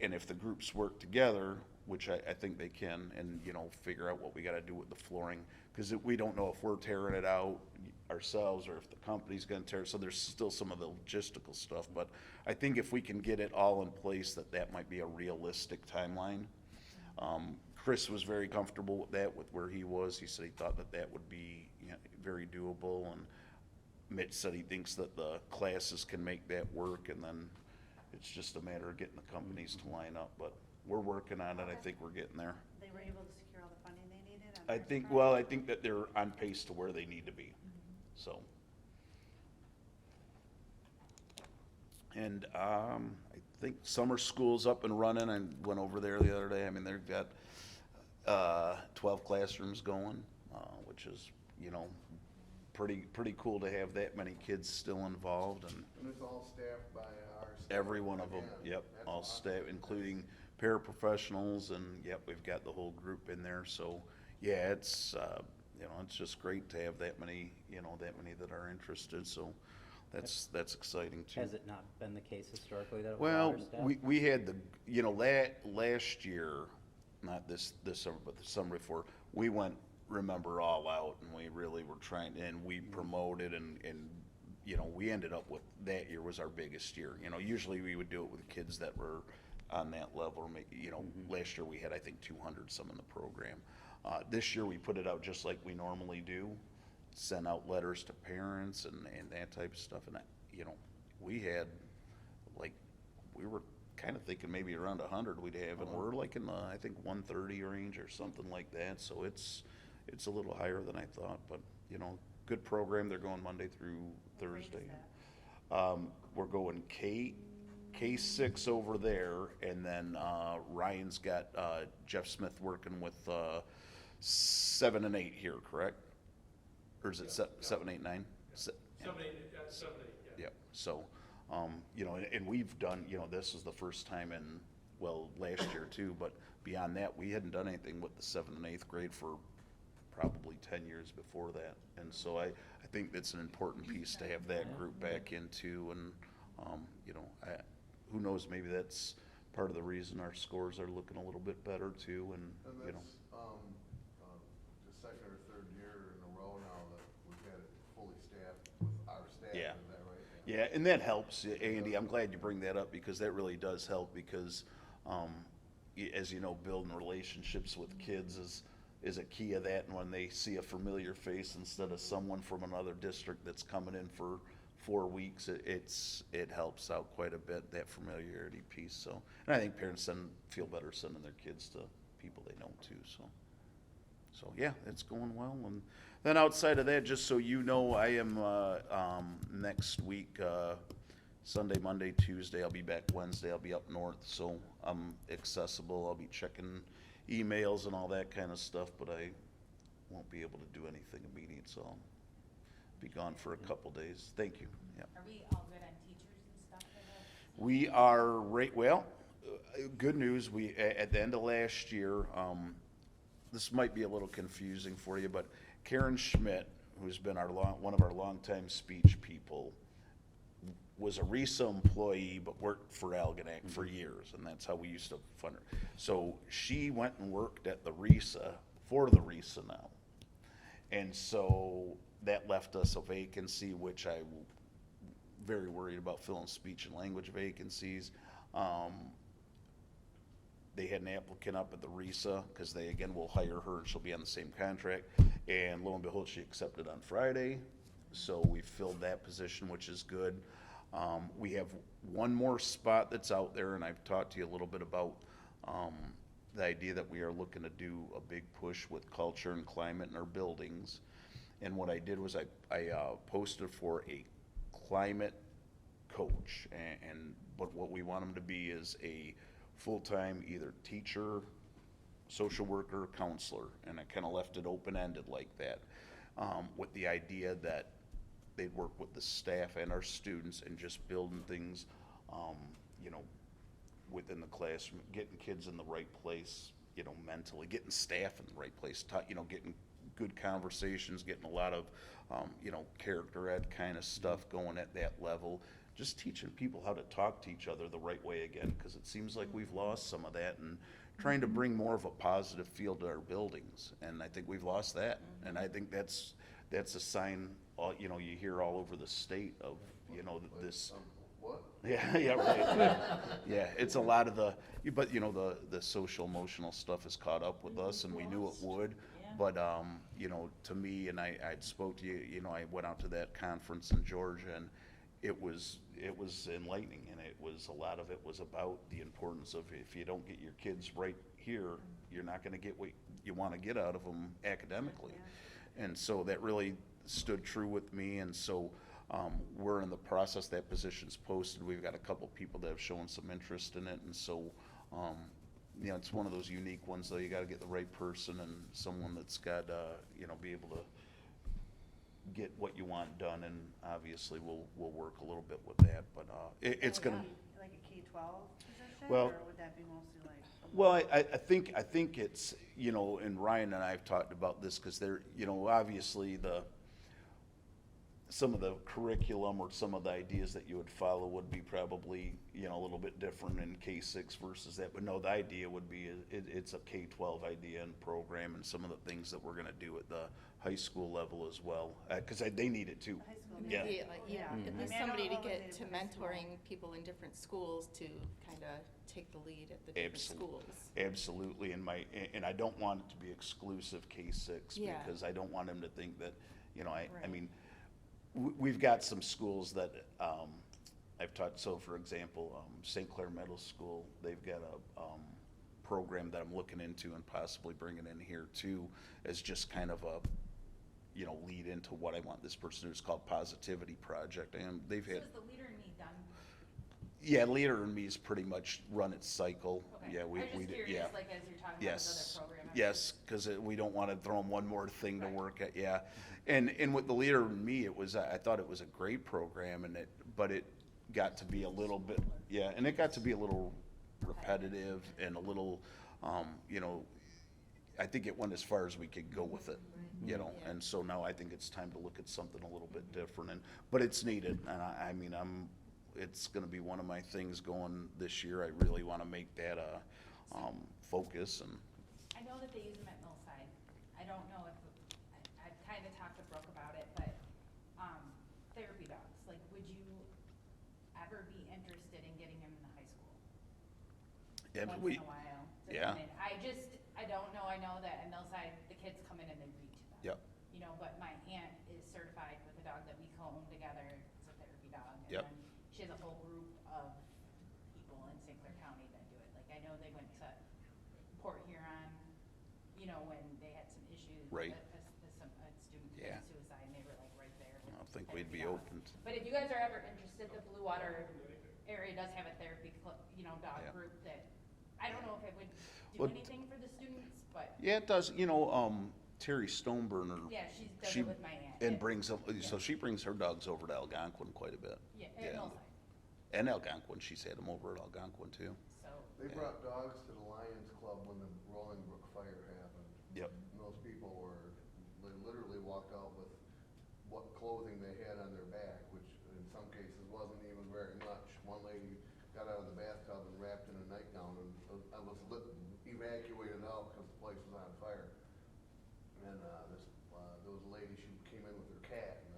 and if the groups work together, which I think they can, and, you know, figure out what we gotta do with the flooring, because we don't know if we're tearing it out ourselves or if the company's gonna tear it, so there's still some of the logistical stuff, but I think if we can get it all in place, that might be a realistic timeline. Chris was very comfortable with that, with where he was. He said he thought that would be, you know, very doable, and Mitch said he thinks that the classes can make that work, and then it's just a matter of getting the companies to line up, but we're working on it. I think we're getting there. They were able to secure all the funding they needed? on I their think, side? well, I think that they're on pace to where they need to be, so. And, I think summer school's up and running. I went over there the other day. I mean, they've got, 12 classrooms going, which is, you know, pretty cool to have that many kids still involved, and And it's all staffed by our staff. every one of them, Again, yep, that's all awesome. staff, including paraprofessionals, and, yep, we've got the whole group in there, so, yeah, it's, you know, it's just great to have that many, you know, that many that are interested, so that's exciting too. Has it not been the case historically that it was all Well, our staff? we had the, you know, last year, not this summer, but the summer before, we went, remember, all out, and we really were trying, and we promoted, and, you know, we ended up with, that year was our biggest year. You know, usually we would do it with kids that were on that level, you know, last year we had, I think, 200 some in the program. This year we put it out just like we normally do, sent out letters to parents and that type of stuff, and, you know, we had, like, we were kind of thinking maybe around 100 we'd have, and we're like in the, I think, 130 range or something like that, so it's a little higher than I thought, but, you know, good program. They're going Monday through Thursday. We're going K6 over there, and then Ryan's got Jeff Smith working with 7 and 8 here, correct? Or is it 7, 8, 9? 7, 8, yeah. Yep. So, you know, and we've done, you know, this is the first time in, well, last year too, but beyond that, we hadn't done anything with the 7th and 8th grade for probably 10 years before that. And so I think that's an important piece to have that group back into, and, you know, who knows, maybe that's part of the reason our scores are looking a little bit better too, and, you know. That's, the second or third year in a row now that we've had it fully staffed with our staff, Yeah. is that right? Yeah, and that helps, Andy. I'm glad you bring that up, because that really does help, because, as you know, building relationships with kids is a key of that, and when they see a familiar face instead of someone from another district that's coming in for 4 weeks, it helps out quite a bit, that familiarity piece. So, and I think parents then feel better sending their kids to people they know too. So yeah, it's going well. And then outside of that, just so you know, I am next week, Sunday, Monday, Tuesday. I'll be back Wednesday. I'll be up north, so I'm accessible. I'll be checking emails and all that kind of stuff, but I won't be able to do anything immediate, so I'll be gone for a couple days. Thank you. Yeah. Are we all good on teachers and stuff for that? We are well, good news. We, at the end of last year, this might be a little confusing for you, but Karen Schmidt, who's been one of our longtime speech people, was a RISA employee but worked for Algonac for years, and that's how we used to fund her. So she went and worked at the RISA, for the RISA now. And so that left us a vacancy, which I'm very worried about filling speech and language vacancies. They had an applicant up at the RISA, because they, again, will hire her and she'll be on the same contract. And lo and behold, she accepted on Friday. So we filled that position, which is good. We have one more spot that's out there, and I've talked to you a little bit about the idea that we are looking to do a big push with culture and climate in our buildings. And what I did was I posted for a climate coach, but what we want them to be is a full-time either teacher, social worker, counselor, and I kind of left it open-ended like that, with the idea that they'd work with the staff and our students and just building things, you know, within the classroom, getting kids in the right place, you know, mentally, getting staff in the right place, you know, getting good conversations, getting a lot of, you know, character ed kind of stuff going at that level, just teaching people how to talk to each other the right way again, because it seems like we've lost some of that, and trying to bring more of a positive feel to our buildings, and I think we've lost that, and I think that's a sign, you know, you hear all over the state of, you know, this. What? Yeah, right. Yeah, it's a lot of but you know, the social emotional stuff has caught up with us, and we knew it would. Yeah. But, you know, to me, and I'd spoke to you, you know, I went out to that conference in Georgia, and it was enlightening, and a lot of it was about the importance of, if you don't get your kids right here, you're not gonna get what you wanna get out of them academically. And so that really stood true with me, and so we're in the process. That position's posted. We've got a couple people that have shown some interest in it, and so you know, it's one of those unique ones, though. You got to get the right person and someone that's got you know, be able to get what you want done, and obviously we'll work a little bit with that, but it's gonna. Like a K-12 position? it, Well- or would that be mostly like? Well, I think it's, you know, and Ryan and I have talked about this, because they're, you know, obviously some of the curriculum or some of the ideas that you would follow would be probably, you know, a little bit different in K-6 versus that, but no, the idea would be, it's a K-12 idea and program, and some of the things that we're gonna do at the high school level as well, because they need it too. The high school Yeah. needs it. Yeah, I at mean, least I don't somebody know to what they get did to for high school. mentoring people in different schools to kind of take the lead at the different Absolutely. schools. Absolutely, and I don't want it to be exclusive K-6, Yeah. because I don't want them to think that, you know, I Right. mean, we've got some schools that, I've taught, so for example, St. Clair Middle School, they've got a, program that I'm looking into and possibly bringing in here too, as just kind of a, you know, lead into what I want this person to do. It's called Positivity Project, and they've So had, is the Leader in Me done? yeah, Leader in Me's pretty much run its cycle. Okay. Yeah, I was just do- curious, yeah. like, as you're talking about Yes, this other program. yes, because we don't want to throw them one more thing to Right. work at, yeah. And with the Leader in Me, it was, I thought it was a great program, but it got to be a little bit, yeah, and it got to be a little repetitive and a little, you know, I think it went as far as we could go with it, you know, Yeah. and so now I think it's time to look at something a little bit different, but it's needed, and I mean, it's gonna be one of my things going this year. I really want to make that a, focus, and, I know that they use them at Millside. I don't know if, I've kind of talked to Brooke about it, but, therapy dogs, like, would you ever be interested in getting them in the high school? yeah, Once we, in a while. to yeah. come in. I don't know, I know that at Millside, the kids come in and they read to them. Yep. You know, but my aunt is certified with a dog that we co-own together, it's a therapy dog. Yep. And then she has a whole group of people in St. Clair County that do it. Like, I know they went to Port Huron, you know, when they had some issues. Right. A student Yeah. committed suicide, and they were like right there. I with think we'd therapy be dogs. open to, But if you guys are ever interested, the Blue Water area does have a therapy club, you know, dog Yeah. group that, I don't know if it would do Well, anything for the students, but yeah, it does, you know, Terry Stoneburner. yeah, she does She- it with my aunt. And brings up, so she brings her dogs over to Algonquin quite a bit. Yeah, yeah. at Millside, And Algonquin, she's had them over at Algonquin too. so, They Yeah. brought dogs to the Lions Club when the Rolling Brook fire happened. Yep. And those people they literally walked out with what clothing they had on their back, which in some cases wasn't even very much. One lady got out of the bathtub and wrapped in a nightgown, and I was evacuated out because the place was on fire. And, there was a lady, she came in with her cat, and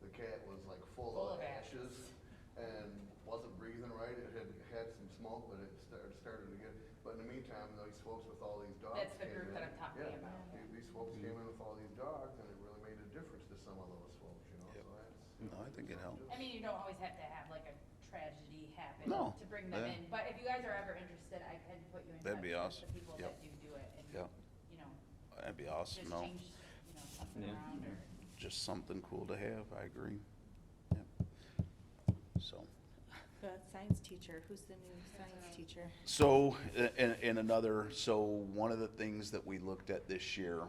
the cat was like full of ashes and wasn't breathing right. It had some smoke, but it started to get, but in the meantime, these folks with all these dogs that's the came group in. that I'm talking Yeah, about. these folks came in with all these dogs, and it really made a difference to some of those folks, you know, Yep. so that's. No, I think it helped. I mean, you don't always have to have like a tragedy happen No, to bring them yeah. in, but if you guys are ever interested, I can put you in touch That'd be with awesome. the people Yep. that do it, and, Yep. you know, That'd be awesome, just no, change, you know, something Yeah. around, or. just something cool to have, I agree. Yep. So. The science teacher, who's the new science teacher? So, and another, so one of the things that we looked at this year,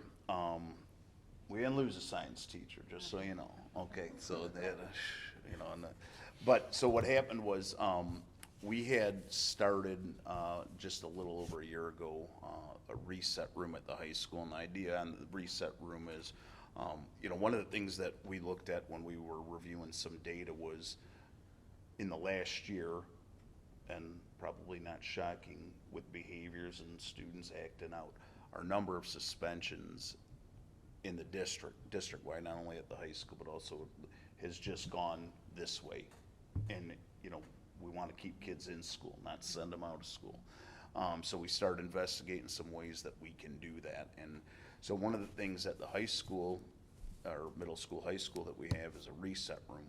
we didn't lose a science teacher, just so you know, okay, so that, you know, but, so what happened was, we had started, just a little over a year ago, a reset room at the high school, and the idea on the reset room is, you know, one of the things that we looked at when we were reviewing some data was, in the last year, and probably not shocking with behaviors and students acting out, our number of suspensions in the district-wide, not only at the high school, but also has just gone this way. And, you know, we want to keep kids in school, not send them out of school. So we started investigating some ways that we can do that. And so one of the things at the high school, or middle school, high school that we have is a reset room.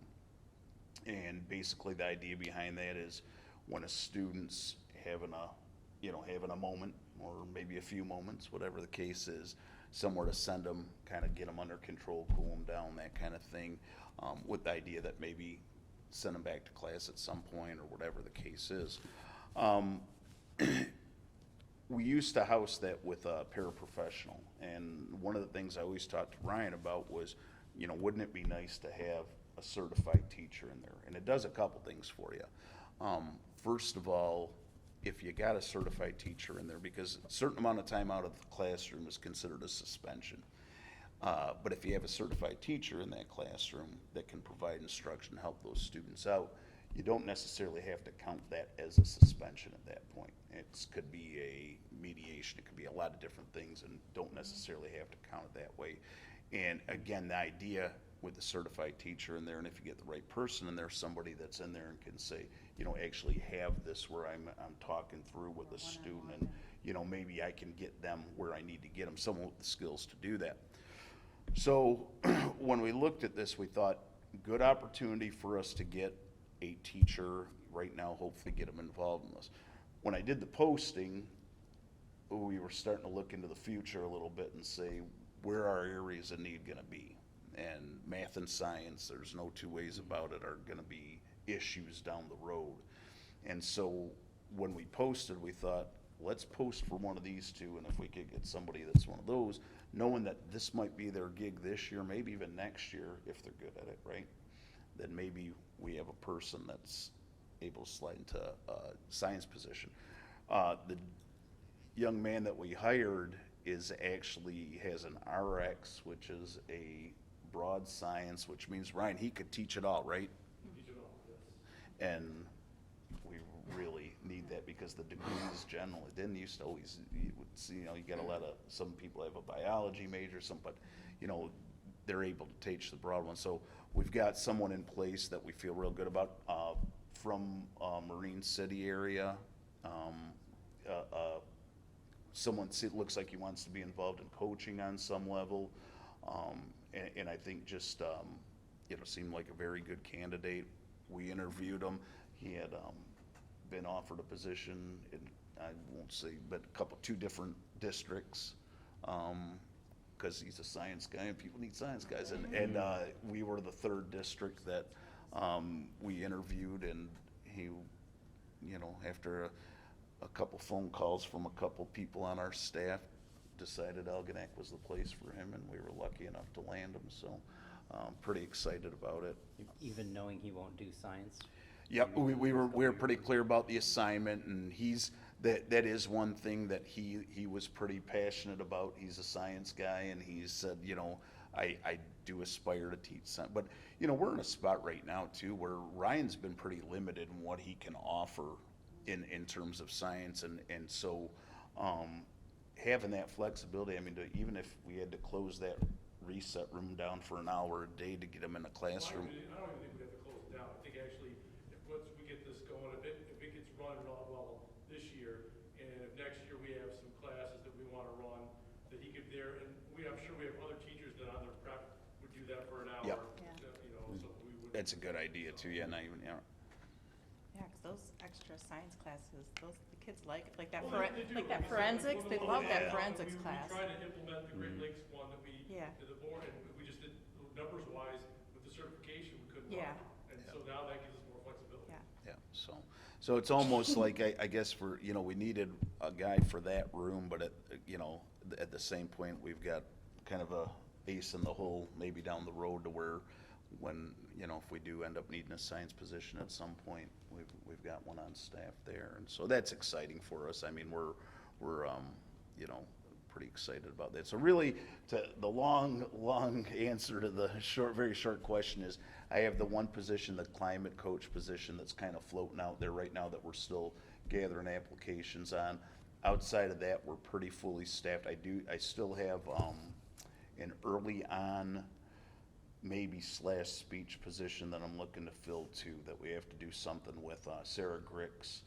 And basically the idea behind that is when a student's having a moment, or maybe a few moments, whatever the case is, somewhere to send them, kind of get them under control, cool them down, that kind of thing, with the idea that maybe send them back to class at some point, or whatever the case is. We used to house that with a paraprofessional, and one of the things I always talked to Ryan about was, you know, wouldn't it be nice to have a certified teacher in there? And it does a couple things for you. First of all, if you got a certified teacher in there, because a certain amount of time out of the classroom is considered a suspension. But if you have a certified teacher in that classroom that can provide instruction, help those students out, you don't necessarily have to count that as a suspension at that point. It could be a mediation, it could be a lot of different things, and don't necessarily have to count it that way. And again, the idea with the certified teacher in there, and if you get the right person in there, somebody that's in there and can say, you know, actually have this where I'm talking through with a student, and, you know, maybe I can get them where I need to get them, someone with the skills to do that. So when we looked at this, we thought, good opportunity for us to get a teacher right now, hopefully get them involved in this. When I did the posting, we were starting to look into the future a little bit and say, where are areas of need gonna be? And math and science, there's no two ways about it, are gonna be issues down the road. And so when we posted, we thought, let's post for one of these two, and if we could get somebody that's one of those, knowing that this might be their gig this year, maybe even next year, if they're good at it, right? Then maybe we have a person that's able to slide into a science position. The young man that we hired has an RX, which is a broad science, which means, Ryan, he could teach it all, right? Teach it all, yes. And we really need that because the degrees generally didn't used to always, you would see, you know, you get a lot of, some people have a biology major, some, but, you know, they're able to teach the broad one. So we've got someone in place that we feel real good about, from Marine City area. Someone looks like he wants to be involved in coaching on some level. And I think just, you know, seemed like a very good candidate. We interviewed him. He had been offered a position in, I won't say, but two different districts, because he's a science guy and people need science guys. And we were the third district that we interviewed, and he, you know, after a couple phone calls from a couple people on our staff, decided Algonac was the place for him, and we were lucky enough to land him. So pretty excited about it. Even knowing he won't do science? Yep, we were pretty clear about the assignment, and that is one thing that he was pretty passionate about. He's a science guy, and he said, you know, I do aspire to teach science. But, you know, we're in a spot right now too where Ryan's been pretty limited in what he can offer in terms of science, and so having that flexibility, I mean, even if we had to close that reset room down for an hour a day to get him in a classroom. I don't even think we have to close it down. I think actually, once we get this going, if it gets running all well this year, and if next year we have some classes that we want to run, that he could there, and I'm sure we have other teachers that on their prep would do that for an hour. Yep. You know, so we would. That's a good idea too, yeah, not even, yeah. Yeah, 'cause those extra science classes, the kids like it, like that, Well, they do. like that It's forensics, one they of the love little- that forensics class. We tried to implement the Great Lakes one that we Yeah. did the board, and we just did, numbers wise, with the certification, we couldn't Yeah. run. And so now that gives us more flexibility. Yeah. Yeah, so it's almost like, I guess for, you know, we needed a guy for that room, but you know, at the same point, we've got kind of a ace in the hole maybe down the road to where when, you know, if we do end up needing a science position at some point, we've got one on staff there. And so that's exciting for us. I mean, we're you know, pretty excited about that. So really, the long answer to the very short question is, I have the one position, the climate coach position, that's kind of floating out there right now that we're still gathering applications on. Outside of that, we're pretty fully staffed. I still have an early on maybe speech position that I'm looking to fill too, that we have to do something with. Sarah Grix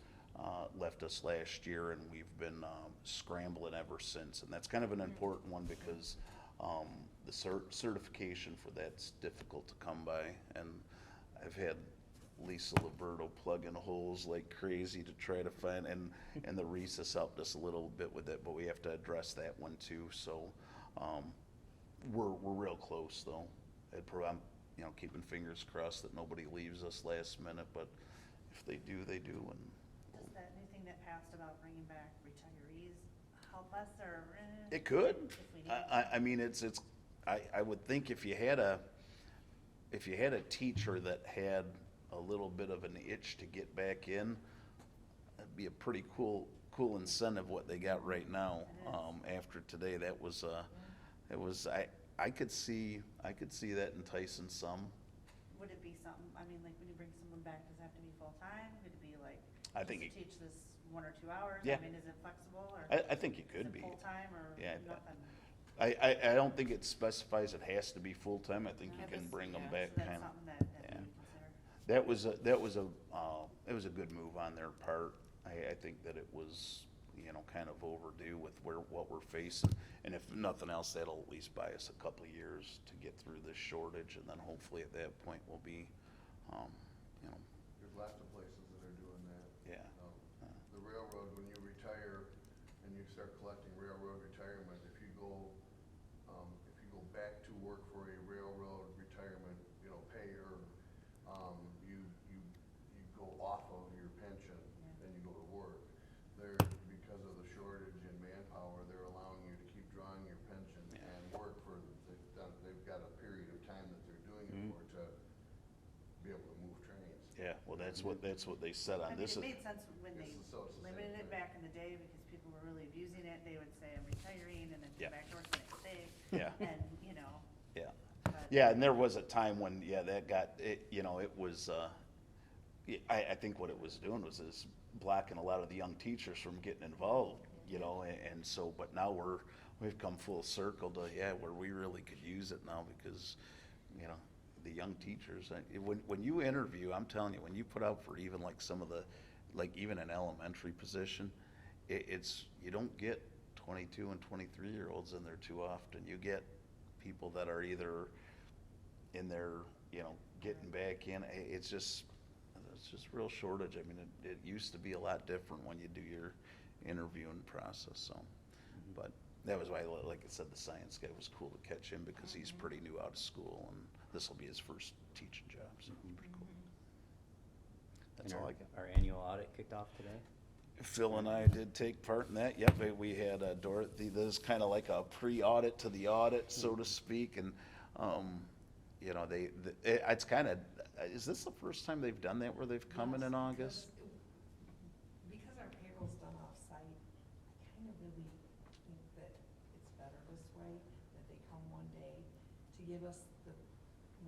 left us last year, and we've been scrambling ever since. And that's kind of an important one because the certification for that's difficult to come by. And I've had Lisa Liberto plugging holes like crazy to try to find, and the Reese's helped us a little bit with it, but we have to address that one too. So we're real close though. I'm, you know, keeping fingers crossed that nobody leaves us last minute, but if they do, they do. And does that new thing that passed about bringing back retirees help us, or? It could. If we need I mean, I would think if you had a teacher that had a little bit of an itch to get back in, it'd be a pretty cool incentive what they got right now. It is. After today, that was, I could see that enticing some. Would it be something, I mean, like, when you bring someone back, does it have to be full-time? Could it be like, I think just it- teach this 1 or 2 hours? Yeah. I mean, is it flexible, or? I think it could Is be. it full-time, or Yeah, nothing? I don't think it specifies it has to be full-time. I think you Yeah, can that's- bring them yeah, back so that's kind of. something that yeah. we consider. It was a good move on their part. I think that it was, kind of overdue with what we're facing. And if nothing else, that'll at least buy us a couple of years to get through this shortage, and then hopefully at that point we'll be, There's lots of places that are doing that. Yeah. The railroad, when you retire and you start collecting railroad retirement, if you go back to work for a railroad retirement, pay, or, you go off of your pension and you go to work. Because of the shortage in manpower, they're allowing you to keep drawing your pension and work for, they've got a period of time that they're doing it for to be able to move trains. yeah, well, that's what they said I on mean, this. it made sense when Yes, they so it's the same limited it thing. back in the day, because people were really abusing it. They would say, I'm retiring, and then Yeah. come back to work the next day. Yeah. And, Yeah. but. Yeah, and there was a time when, that got, it was, I think what it was doing was blocking a lot of the young teachers from getting involved, and so, but now we've come full circle to, where we really could use it now, because, the young teachers, when you interview, I'm telling you, when you put out for even like some of the, like even an elementary position, you don't get 22 and 23-year-olds in there too often. You get people that are either in there, getting back in. It's just real shortage. I mean, it used to be a lot different when you do your interviewing process. So, but that was why, like I said, the science guy was cool to catch him, because he's pretty new out of school, and this will be his first teaching job. So it's pretty cool. That's And all I got. our annual audit kicked off today. Phil and I did take part in that. Yep, we had Dorothy. This is kind of like a pre-audit to the audit, so to speak. And it's kind of. Is this the first time they've done that, where they've come in August? Because our payroll's done off-site, I kind of really think that it's better this way, that they come one day to give us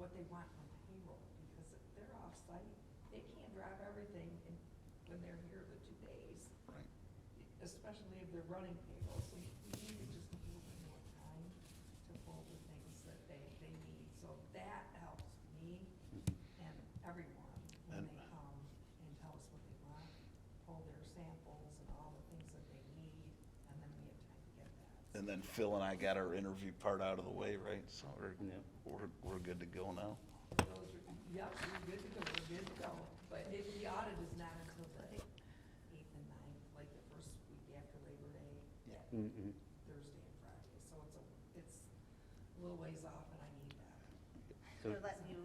what they want from payroll. Because if they're off-site, they can't drop everything when they're here the 2 days. Right. Especially if they're running payroll, so we need to just give them more time to pull the things that they need. So that helps me and everyone when they come and tell us what they want, pull their samples and all the things that they need, and then we have time to get that. And then Phil and I got our interview part out of the way, right? So Yep. we're good to go now. Yep, we're good to go. But the audit is not until the 8th and 9th, like the first week after Labor Day, that Mm-hmm. Thursday and Friday. So it's a little ways off, and I need that. They're letting you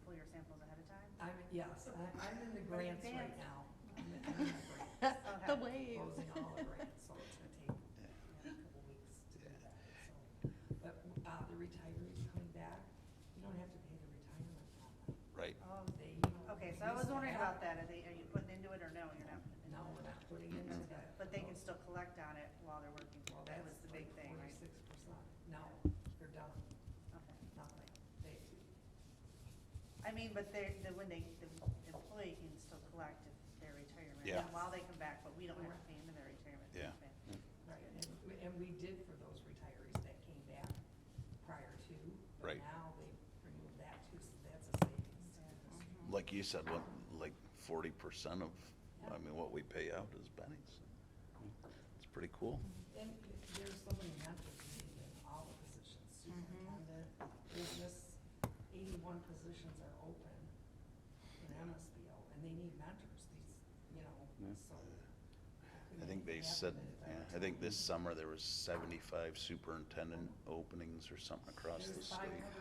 pull your samples ahead of time? Yes, I'm in the grants right Advance. now. I'm in the grants. The wave. Closing all the grants, so it's gonna take a couple weeks to do that, so. But, the retirees coming back, you don't have to pay the retirement on them. Right. Oh, They. okay, so I was wondering about that. Are you putting into it, or no, you're not putting into it? No, we're not putting into that. But they can still collect on it while they're working for Well, you. That that's was the big like thing, right? 46%. No, they're done. Okay. Nothing. They, I mean, but when the employee can still collect if their retirement, Yeah. and while they come back, but we don't have to pay into their retirement. Yeah. Okay. right, and we did for those retirees that came back prior to, but Right. now they removed that too, so that's a savings to the district. Like you said, like 40% of, what we pay out is Benny's. It's pretty cool. And there's so many mentors needed in all the positions, superintendent, business, 81 positions are open in MSBO, and they need mentors, so. I think they said, I think this summer there was 75 superintendent openings or something across the There's state.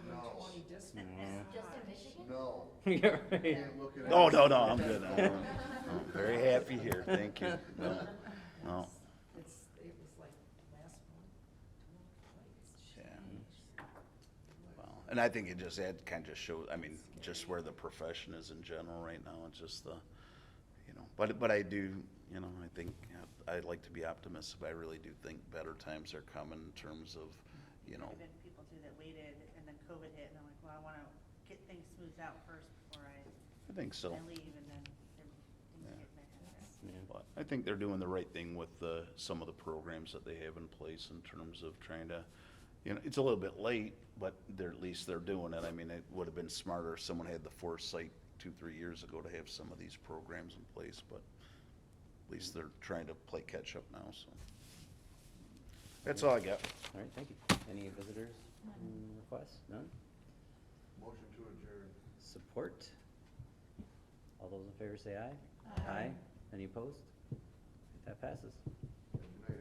520 districts. Just in Michigan? No. You're right. Can't look it No, up. no, I'm good. I'm very happy here. Thank you. No. It was like last month, it's Yeah. changed. Well, and I think it just kind of just shows, just where the profession is in general right now. It's just but I do, you know, I think, I'd like to be optimistic, but I really do think better times are coming in terms of, you know. There've been people too that waited and then COVID hit and they're like, well, I wanna get things smoothed out first before I think so. leave, and then things Yeah. get back on track. Yeah. But I think they're doing the right thing with some of the programs that they have in place in terms of trying to, you know, it's a little bit late, but at least they're doing it. I mean, it would have been smarter if someone had the foresight 2-3 years ago to have some of these programs in place, but at least they're trying to play catch up now, so. That's all I got. All right, thank you. Any visitors requests? None? Motion to adjourn. Support? All those in favor say aye. Aye. Any opposed? That passes.